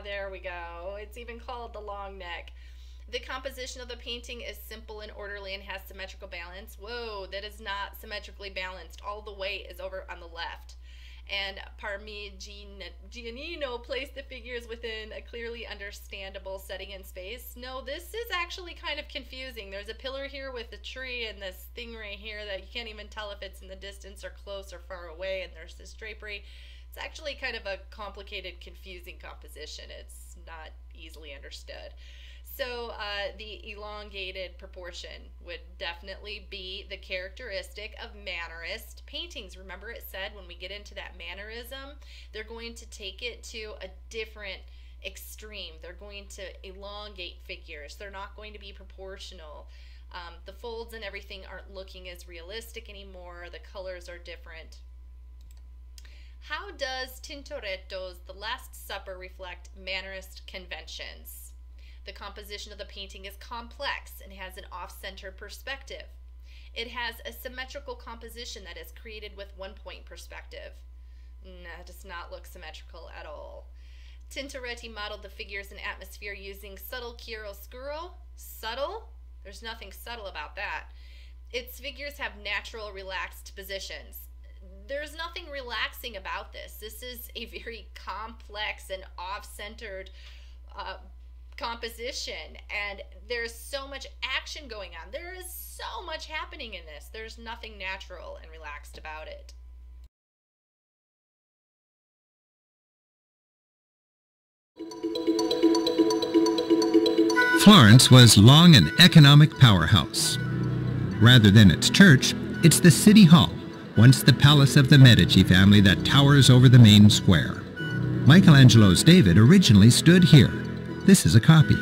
There we go. It's even called the long neck. The composition of the painting is simple and orderly and has symmetrical balance. Whoa, that is not symmetrically balanced. All the weight is over on the left. And Parmigianino placed the figures within a clearly understandable setting and space. No, this is actually kind of confusing. There's a pillar here with a tree and this thing right here that you can't even tell if it's in the distance or close or far away, and there's this drapery. It's actually kind of a complicated, confusing composition. It's not easily understood. So the elongated proportion would definitely be the characteristic of mannerist paintings. Remember, it said when we get into that mannerism, they're going to take it to a different extreme. They're going to elongate figures. They're not going to be proportional. The folds and everything aren't looking as realistic anymore. The colors are different. How does Tintoretto's The Last Supper reflect mannerist conventions? The composition of the painting is complex and has an off-center perspective. It has a symmetrical composition that is created with 1-point perspective. No, it does not look symmetrical at all. Tintoretti modeled the figures and atmosphere using subtle chiaroscuro. Subtle? There's nothing subtle about that. Its figures have natural, relaxed positions. There's nothing relaxing about this. This is a very complex and off-centered composition, and there's so much action going on. There is so much happening in this. There's nothing natural and relaxed about it.
Florence was long an economic powerhouse. Rather than its church, it's the city hall, once the palace of the Medici family that towers over the main square. Michelangelo's David originally stood here. This is a copy.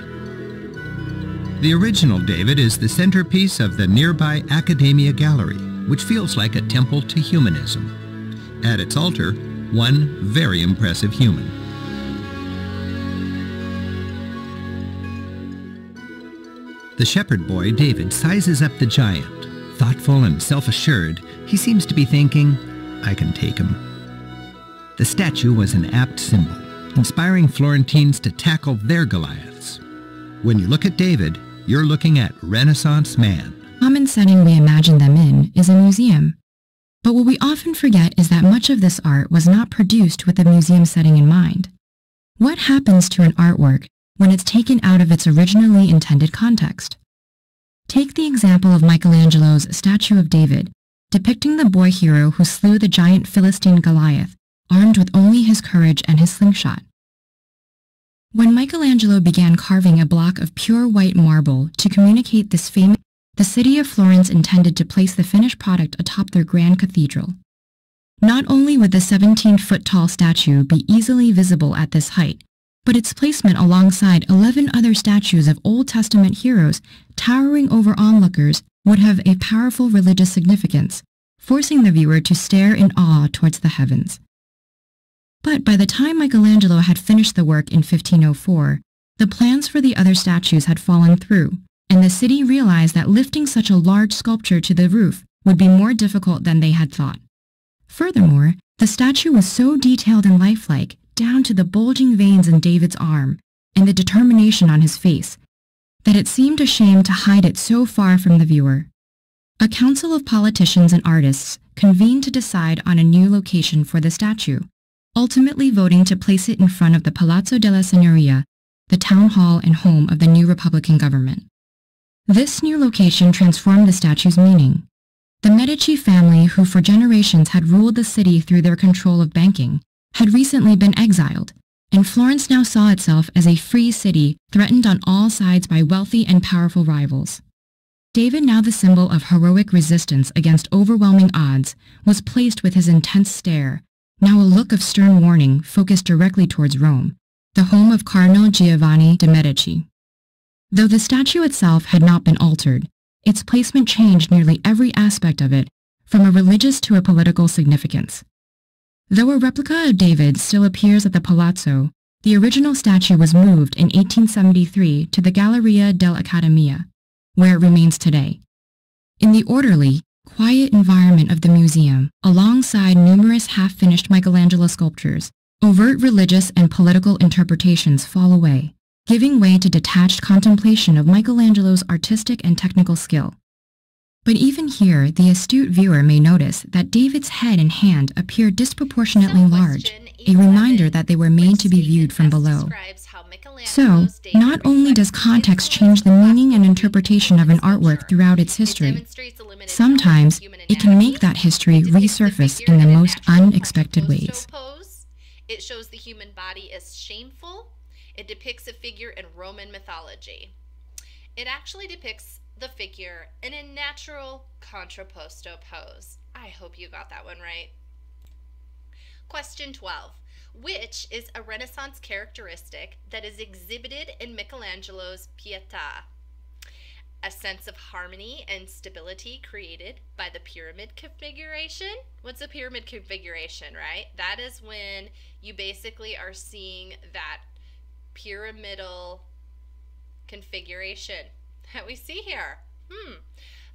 The original David is the centerpiece of the nearby Accademia Gallery, which feels like a temple to humanism. At its altar, one very impressive human. The shepherd boy, David, sizes up the giant. Thoughtful and self-assured, he seems to be thinking, I can take him. The statue was an apt symbol, inspiring Florentines to tackle their Goliaths. When you look at David, you're looking at Renaissance man.
The common setting we imagine them in is a museum. But what we often forget is that much of this art was not produced with a museum setting in mind. What happens to an artwork when it's taken out of its originally intended context? Take the example of Michelangelo's statue of David, depicting the boy hero who slew the giant Philistine Goliath, armed with only his courage and his slingshot. When Michelangelo began carving a block of pure white marble to communicate this famous, the city of Florence intended to place the finished product atop their grand cathedral. Not only would the 17-foot-tall statue be easily visible at this height, but its placement alongside 11 other statues of Old Testament heroes towering over onlookers would have a powerful religious significance, forcing the viewer to stare in awe towards the heavens. But by the time Michelangelo had finished the work in 1504, the plans for the other statues had fallen through, and the city realized that lifting such a large sculpture to the roof would be more difficult than they had thought. Furthermore, the statue was so detailed and lifelike, down to the bulging veins in David's arm and the determination on his face, that it seemed a shame to hide it so far from the viewer. A council of politicians and artists convened to decide on a new location for the statue, ultimately voting to place it in front of the Palazzo della Signoria, the town hall and home of the new Republican government. This new location transformed the statue's meaning. The Medici family, who for generations had ruled the city through their control of banking, had recently been exiled, and Florence now saw itself as a free city threatened on all sides by wealthy and powerful rivals. David, now the symbol of heroic resistance against overwhelming odds, was placed with his intense stare, now a look of stern warning focused directly towards Rome, the home of Cardinal Giovanni de' Medici. Though the statue itself had not been altered, its placement changed nearly every aspect of it, from a religious to a political significance. Though a replica of David still appears at the Palazzo, the original statue was moved in 1873 to the Galleria dell'Accademia, where it remains today. In the orderly, quiet environment of the museum, alongside numerous half-finished Michelangelo sculptures, overt religious and political interpretations fall away, giving way to detached contemplation of Michelangelo's artistic and technical skill. But even here, the astute viewer may notice that David's head and hand appear disproportionately large, a reminder that they were made to be viewed from below. So, not only does context change the meaning and interpretation of an artwork throughout its history, sometimes it can make that history resurface in the most unexpected ways.
It shows the human body as shameful. It depicts a figure in Roman mythology. It actually depicts the figure in a natural contrapposto pose. I hope you got that one right. Question 12. Which is a Renaissance characteristic that is exhibited in Michelangelo's Pietà? A sense of harmony and stability created by the pyramid configuration. What's a pyramid configuration, right? That is when you basically are seeing that pyramidal configuration that we see here.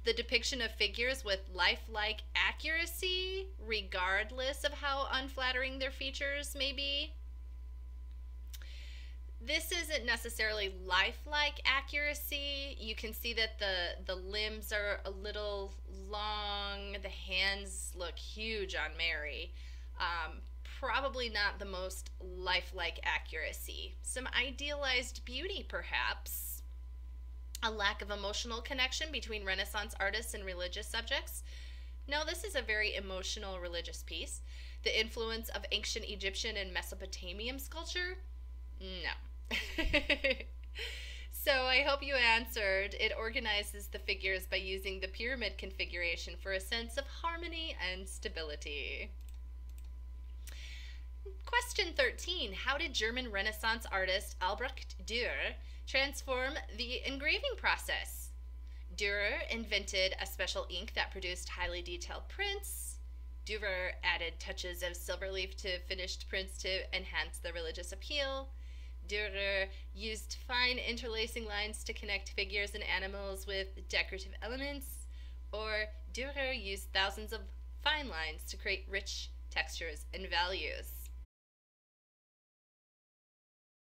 The depiction of figures with lifelike accuracy, regardless of how unflattering their features may be. This isn't necessarily lifelike accuracy. You can see that the limbs are a little long. The hands look huge on Mary. Probably not the most lifelike accuracy. Some idealized beauty, perhaps. A lack of emotional connection between Renaissance artists and religious subjects. No, this is a very emotional religious piece. The influence of ancient Egyptian and Mesopotamian sculpture? No. So I hope you answered. It organizes the figures by using the pyramid configuration for a sense of harmony and stability. Question 13. How did German Renaissance artist Albrecht Dürer transform the engraving process? Dürer invented a special ink that produced highly detailed prints. Dürer added touches of silverleaf to finished prints to enhance the religious appeal. Dürer used fine interlacing lines to connect figures and animals with decorative elements. Or Dürer used thousands of fine lines to create rich textures and values.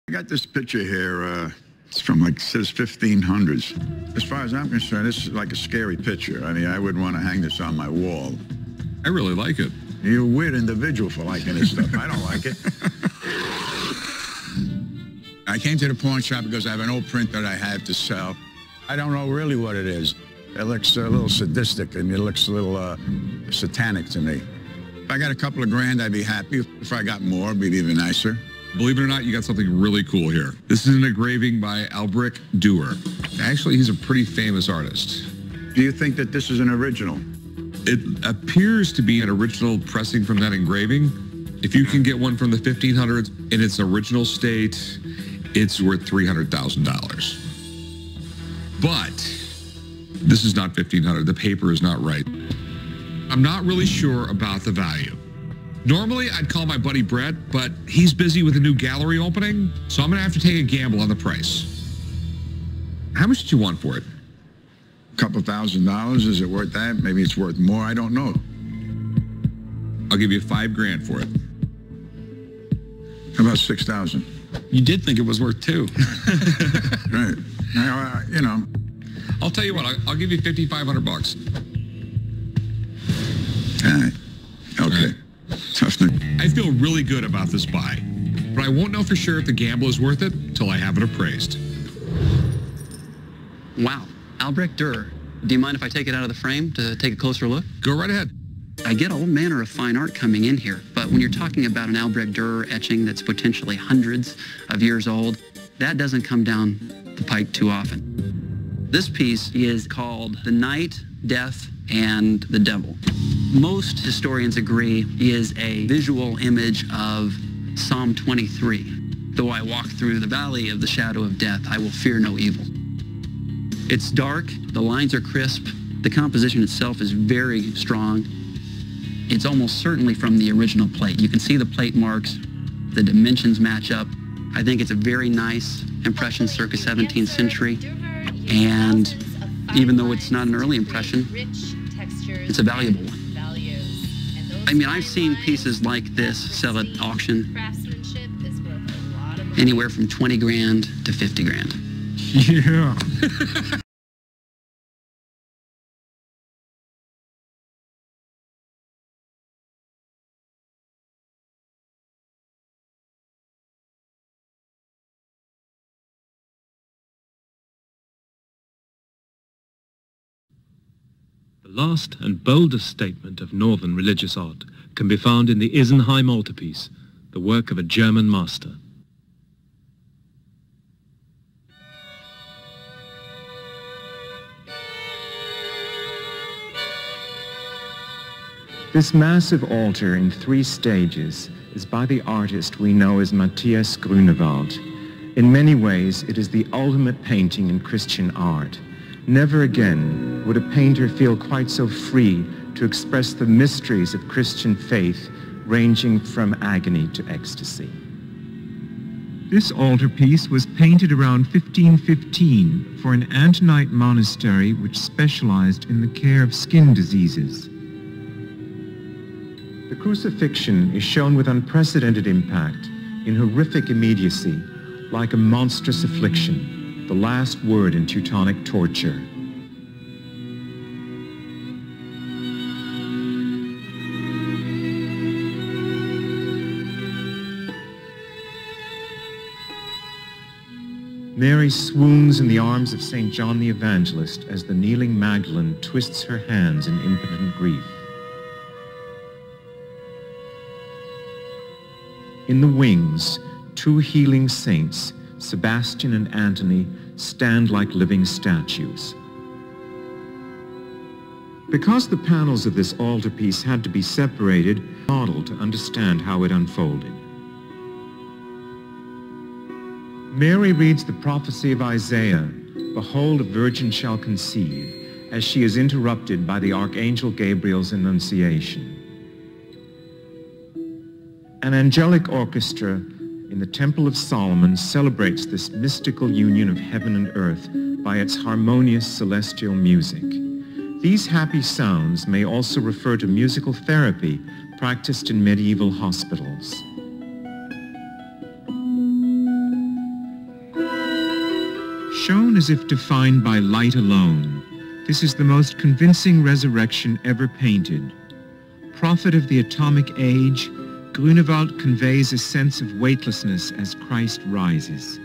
I got this picture here. It's from like, says 1500s. As far as I'm concerned, this is like a scary picture. I mean, I wouldn't want to hang this on my wall.
I really like it.
You're a weird individual for liking this stuff. I don't like it. I came to the pawn shop because I have an old print that I had to sell. I don't know really what it is. It looks a little sadistic and it looks a little satanic to me. If I got a couple of grand, I'd be happy. If I got more, it'd be even nicer.
Believe it or not, you got something really cool here. This is an engraving by Albrecht Dürer. Actually, he's a pretty famous artist.
Do you think that this is an original?
It appears to be an original pressing from that engraving. If you can get one from the 1500s in its original state, it's worth $300,000. But this is not 1500. The paper is not right. I'm not really sure about the value. Normally, I'd call my buddy Brett, but he's busy with a new gallery opening, so I'm going to have to take a gamble on the price. How much did you want for it?
A couple $1,000. Is it worth that? Maybe it's worth more. I don't know.
I'll give you $5,000 for it.
How about 6,000?
You did think it was worth two.
Right. Now, you know.
I'll tell you what. I'll give you $5,500.
All right. Okay. Tough thing.
I feel really good about this buy, but I won't know for sure if the gamble is worth it until I have it appraised.
Wow. Albrecht Dürer. Do you mind if I take it out of the frame to take a closer look?
Go right ahead.
I get all manner of fine art coming in here, but when you're talking about an Albrecht Dürer etching that's potentially hundreds of years old, that doesn't come down the pike too often. This piece is called The Night, Death, and the Devil. Most historians agree is a visual image of Psalm 23. Though I walk through the valley of the shadow of death, I will fear no evil. It's dark, the lines are crisp, the composition itself is very strong. It's almost certainly from the original plate. You can see the plate marks, the dimensions match up. I think it's a very nice impression circa 17th century. And even though it's not an early impression, it's a valuable one. I mean, I've seen pieces like this sell at auction anywhere from 20 grand to 50 grand.
Yeah.
The last and boldest statement of northern religious art can be found in the Isenheim altarpiece, the work of a German master.
This massive altar in 3 stages is by the artist we know as Matthias Grunewald. In many ways, it is the ultimate painting in Christian art. Never again would a painter feel quite so free to express the mysteries of Christian faith, ranging from agony to ecstasy. This altarpiece was painted around 1515 for an Antonite monastery which specialized in the care of skin diseases. The crucifixion is shown with unprecedented impact, in horrific immediacy, like a monstrous affliction, the last word in Teutonic torture. Mary swoons in the arms of St. John the Evangelist as the kneeling Magdalene twists her hands in impotent grief. In the wings, 2 healing saints, Sebastian and Antony, stand like living statues. Because the panels of this altarpiece had to be separated, model to understand how it unfolded. Mary reads the prophecy of Isaiah, "Behold, a virgin shall conceive," as she is interrupted by the Archangel Gabriel's annunciation. An angelic orchestra in the Temple of Solomon celebrates this mystical union of heaven and earth by its harmonious celestial music. These happy sounds may also refer to musical therapy practiced in medieval hospitals. Shown as if defined by light alone, this is the most convincing resurrection ever painted. Prophet of the atomic age, Grunewald conveys a sense of weightlessness as Christ rises.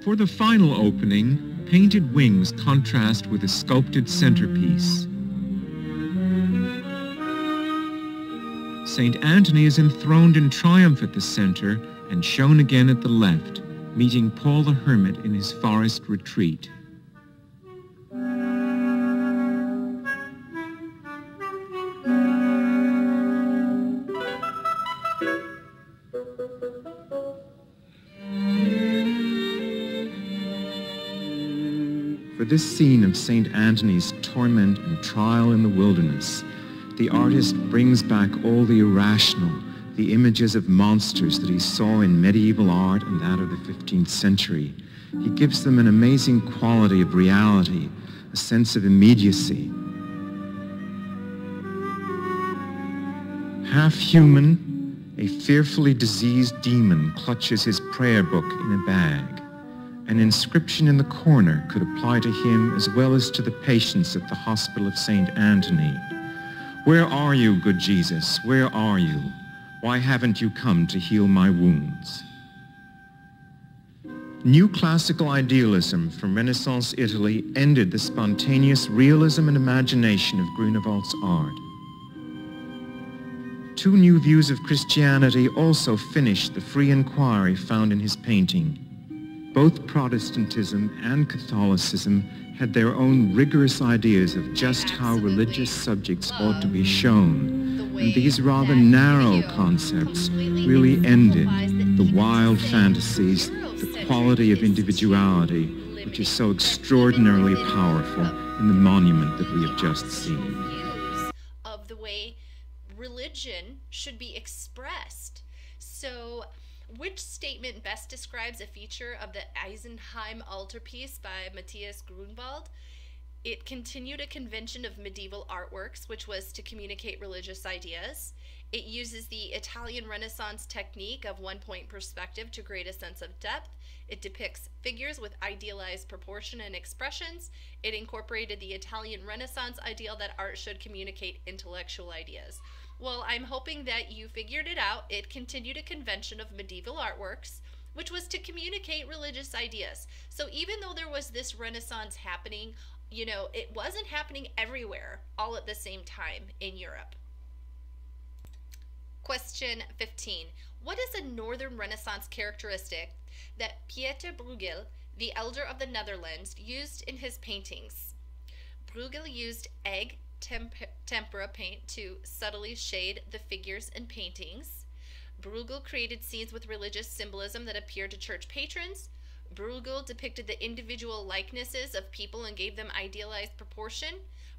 For the final opening, painted wings contrast with a sculpted centerpiece. St. Anthony is enthroned in triumph at the center and shown again at the left,
meeting Paul the Hermit in his forest retreat. For this scene of St. Anthony's torment and trial in the wilderness, the artist brings back all the irrational, the images of monsters that he saw in medieval art and that of the 15th century. He gives them an amazing quality of reality, a sense of immediacy. Half human, a fearfully diseased demon clutches his prayer book in a bag. An inscription in the corner could apply to him as well as to the patients at the Hospital of St. Anthony. Where are you, good Jesus? Where are you? Why haven't you come to heal my wounds? New classical idealism from Renaissance Italy ended the spontaneous realism and imagination of Grunewald's art. Two new views of Christianity also finished the free inquiry found in his painting. Both Protestantism and Catholicism had their own rigorous ideas of just how religious subjects ought to be shown, and these rather narrow concepts really ended the wild fantasies, the quality of individuality, which is so extraordinarily powerful in the monument that we have just seen.
Of the way religion should be expressed. So, which statement best describes a feature of the Eisenheim altarpiece by Matthias Grunewald? It continued a convention of medieval artworks, which was to communicate religious ideas. It uses the Italian Renaissance technique of one-point perspective to create a sense of depth. It depicts figures with idealized proportion and expressions. It incorporated the Italian Renaissance ideal that art should communicate intellectual ideas. Well, I'm hoping that you figured it out. It continued a convention of medieval artworks, which was to communicate religious ideas. So even though there was this Renaissance happening, you know, it wasn't happening everywhere all at the same time in Europe. Question 15. What is a Northern Renaissance characteristic that Pieter Bruegel, the elder of the Netherlands, used in his paintings? Bruegel used egg tempera paint to subtly shade the figures and paintings. Bruegel created scenes with religious symbolism that appeared to church patrons. Bruegel depicted the individual likenesses of people and gave them idealized proportion.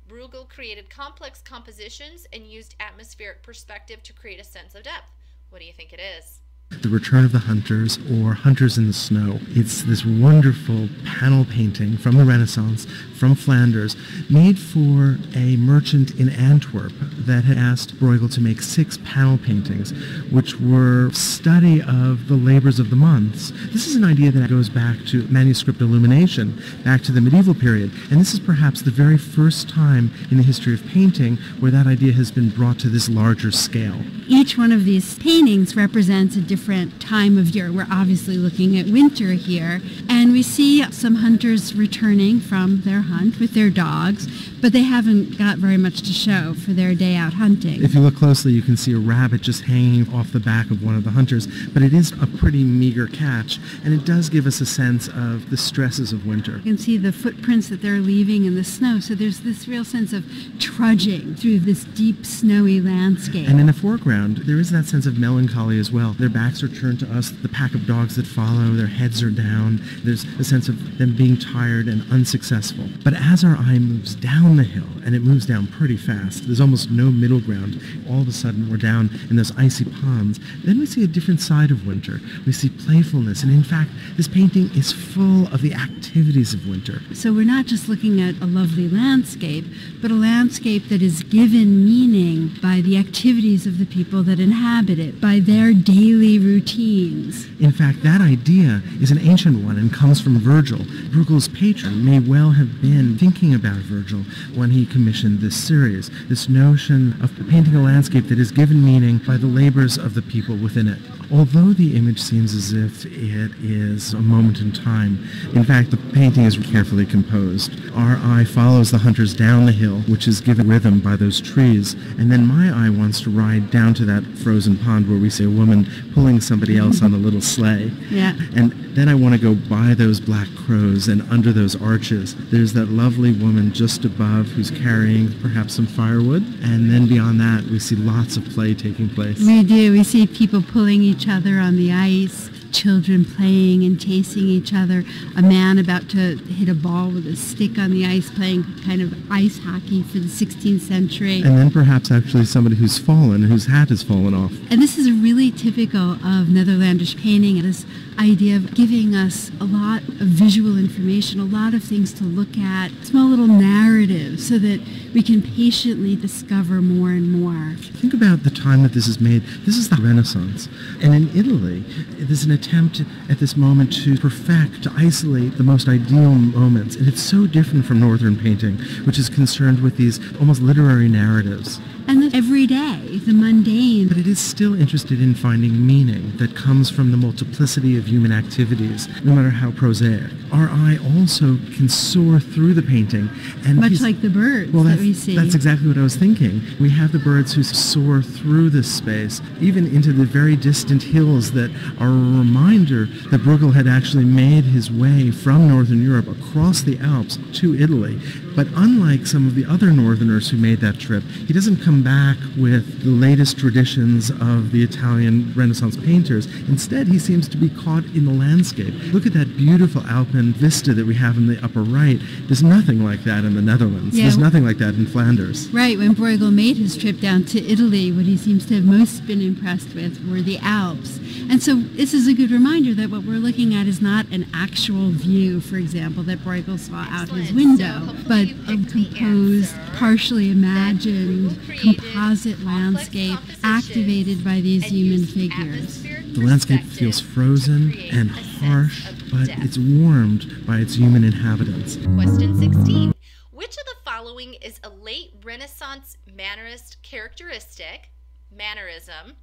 Bruegel created complex compositions and used atmospheric perspective to create a sense of depth. What do you think it is?
The Return of the Hunters, or Hunters in the Snow. It's this wonderful panel painting from the Renaissance, from Flanders, made for a merchant in Antwerp that had asked Bruegel to make 6 panel paintings, which were study of the labors of the months. This is an idea that goes back to manuscript illumination, back to the medieval period, and this is perhaps the very first time in the history of painting where that idea has been brought to this larger scale.
Each one of these paintings represents a different time of year. We're obviously looking at winter here, and we see some hunters returning from their hunt with their dogs, but they haven't got very much to show for their day out hunting.
If you look closely, you can see a rabbit just hanging off the back of one of the hunters, but it is a pretty meager catch, and it does give us a sense of the stresses of winter.
You can see the footprints that they're leaving in the snow, so there's this real sense of trudging through this deep, snowy landscape.
And in the foreground, there is that sense of melancholy as well. Their backs are turned to us, the pack of dogs that follow, their heads are down. There's a sense of them being tired and unsuccessful. But as our eye moves down the hill, and it moves down pretty fast, there's almost no middle ground. All of a sudden, we're down in those icy ponds. Then we see a different side of winter. We see playfulness, and in fact, this painting is full of the activities of winter.
So we're not just looking at a lovely landscape, but a landscape that is given meaning by the activities of the people that inhabit it, by their daily routines.
In fact, that idea is an ancient one and comes from Virgil. Bruegel's patron may well have been thinking about Virgil when he commissioned this series, this notion of painting a landscape that is given meaning by the labors of the people within it. although the image seems as if it is a moment in time, in fact, the painting is carefully composed. Our eye follows the hunters down the hill, which is given rhythm by those trees, and then my eye wants to ride down to that frozen pond where we see a woman pulling somebody else on a little sleigh.
Yeah.
And then I want to go by those black crows, and under those arches, there's that lovely woman just above who's carrying perhaps some firewood, and then beyond that, we see lots of play taking place.
We do. We see people pulling each other on the ice, children playing and chasing each other, a man about to hit a ball with a stick on the ice, playing kind of ice hockey for the 16th century.
And then perhaps actually somebody who's fallen, whose hat has fallen off.
And this is really typical of Netherlandish painting, this idea of giving us a lot of visual information, a lot of things to look at, small little narratives, so that we can patiently discover more and more.
Think about the time that this is made. This is the Renaissance. And in Italy, there's an attempt at this moment to perfect, to isolate the most ideal moments. And it's so different from Northern painting, which is concerned with these almost literary narratives.
And the everyday, the mundane.
But it is still interested in finding meaning that comes from the multiplicity of human activities, no matter how prosaic. Our eye also can soar through the painting. And
much like the birds that we see.
That's exactly what I was thinking. We have the birds who soar through this space, even into the very distant hills that are a reminder that Bruegel had actually made his way from Northern Europe across the Alps to Italy. But unlike some of the other Northerners who made that trip, he doesn't come back with the latest traditions of the Italian Renaissance painters. Instead, he seems to be caught in the landscape. Look at that beautiful Alpine vista that we have in the upper right. There's nothing like that in the Netherlands.
Yeah.
There's nothing like that in Flanders.
Right. When Bruegel made his trip down to Italy, what he seems to have most been impressed with were the Alps. And so this is a good reminder that what we're looking at is not an actual view, for example, that Bruegel saw out his window, but a composed, partially imagined, composite landscape activated by these human figures.
The landscape feels frozen and harsh, but it's warmed by its human inhabitants.
Question 16. Which of the following is a late Renaissance mannerist characteristic, mannerism,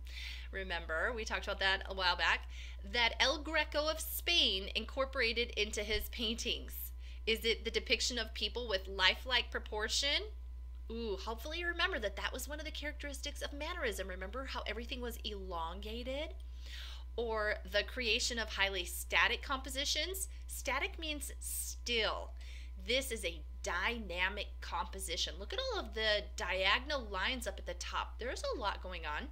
remember, we talked about that a while back, that El Greco of Spain incorporated into his paintings? Is it the depiction of people with lifelike proportion? Ooh, hopefully you remember that that was one of the characteristics of mannerism. Remember how everything was elongated? Or the creation of highly static compositions? Static means still. This is a dynamic composition. Look at all of the diagonal lines up at the top. There's a lot going on.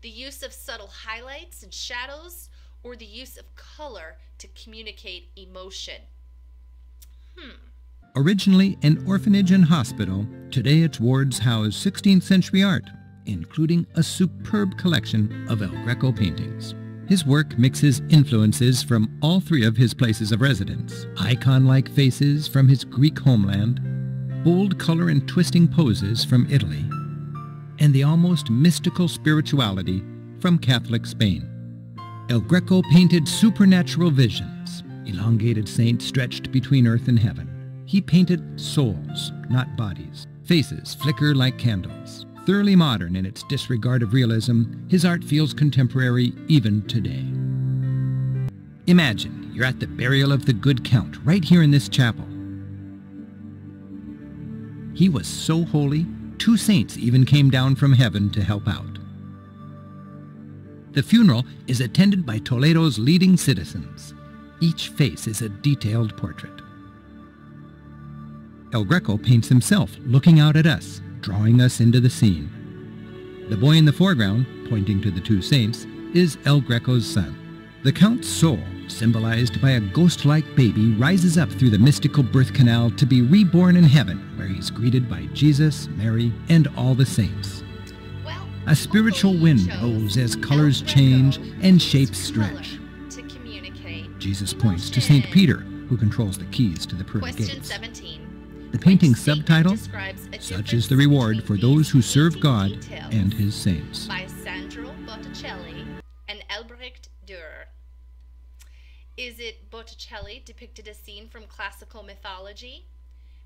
The use of subtle highlights and shadows, or the use of color to communicate emotion.
Originally an orphanage and hospital, today its wards house 16th century art, including a superb collection of El Greco paintings. His work mixes influences from all three of his places of residence, icon-like faces from his Greek homeland, bold color and twisting poses from Italy, and the almost mystical spirituality from Catholic Spain. El Greco painted supernatural visions, elongated saints stretched between earth and heaven. He painted souls, not bodies. Faces flicker like candles. Thoroughly modern in its disregard of realism, his art feels contemporary even today. Imagine you're at the burial of the good Count right here in this chapel. He was so holy, 2 saints even came down from heaven to help out. The funeral is attended by Toledo's leading citizens. Each face is a detailed portrait. El Greco paints himself looking out at us, drawing us into the scene. The boy in the foreground, pointing to the 2 saints, is El Greco's son. The Count's soul, symbolized by a ghost-like baby, rises up through the mystical birth canal to be reborn in heaven, where he's greeted by Jesus, Mary, and all the saints. A spiritual wind blows as colors change and shapes stretch. Jesus points to St. Peter, who controls the keys to the pearly gates.
17.
The painting's subtitle, Such is the Reward for Those Who Serve God and His Saints.
By Sandro Botticelli and Albrecht Dürer. Is it Botticelli depicted a scene from classical mythology,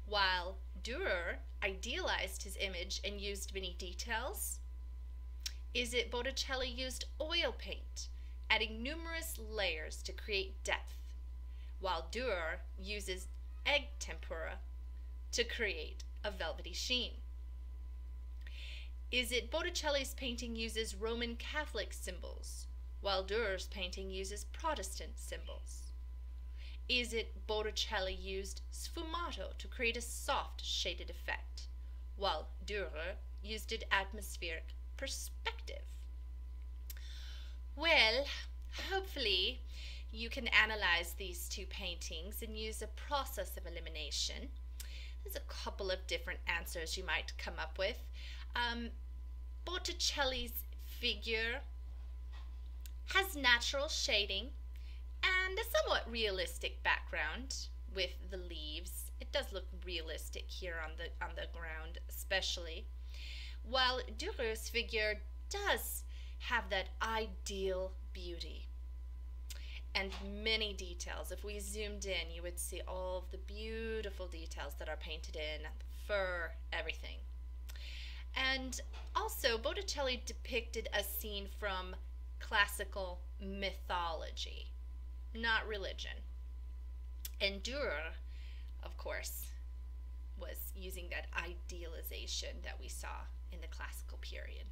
while Dürer idealized his image and used many details? Is it Botticelli used oil paint adding numerous layers to create depth, while Durer uses egg tempera to create a velvety sheen? Is it Botticelli's painting uses Roman Catholic symbols, while Durer's painting uses Protestant symbols? Is it Botticelli used sfumato to create a soft shaded effect, while Durer used it atmospheric perspective? Well, hopefully you can analyze these two paintings and use a process of elimination. There's a couple of different answers you might come up with. Botticelli's figure has natural shading and a somewhat realistic background with the leaves. It does look realistic here on the ground especially, while Durer's figure does have that ideal beauty and many details. If we zoomed in, you would see all of the beautiful details that are painted in, the fur, everything. And also, Botticelli depicted a scene from classical mythology, not religion. And Durer, of course, was using that idealization that we saw in the classical period.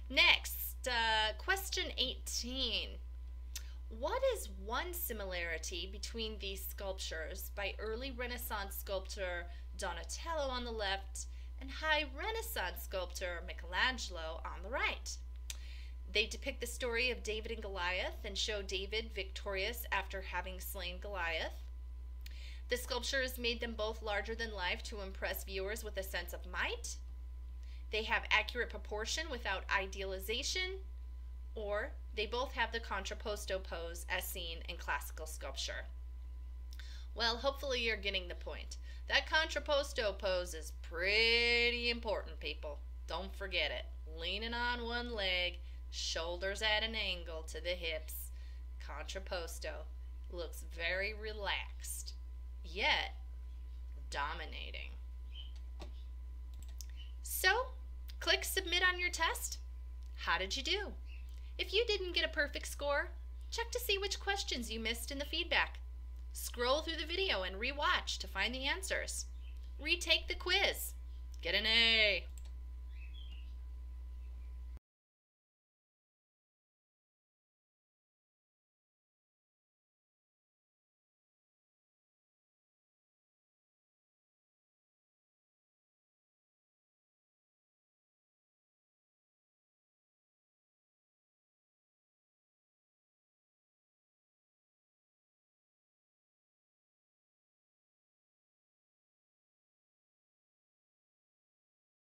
Next, question 18. What is one similarity between these sculptures by early Renaissance sculptor Donatello on the left and high Renaissance sculptor Michelangelo on the right? They depict the story of David and Goliath and show David victorious after having slain Goliath. The sculptures made them both larger than life to impress viewers with a sense of might. They have accurate proportion without idealization, or they both have the contrapposto pose as seen in classical sculpture. Well, hopefully you're getting the point. That contrapposto pose is pretty important, people. Don't forget it. Leaning on one leg, shoulders at an angle to the hips. Contrapposto looks very relaxed, yet dominating. So, click submit on your test. How did you do? If you didn't get a perfect score, check to see which questions you missed in the feedback. Scroll through the video and rewatch to find the answers. Retake the quiz. Get an A.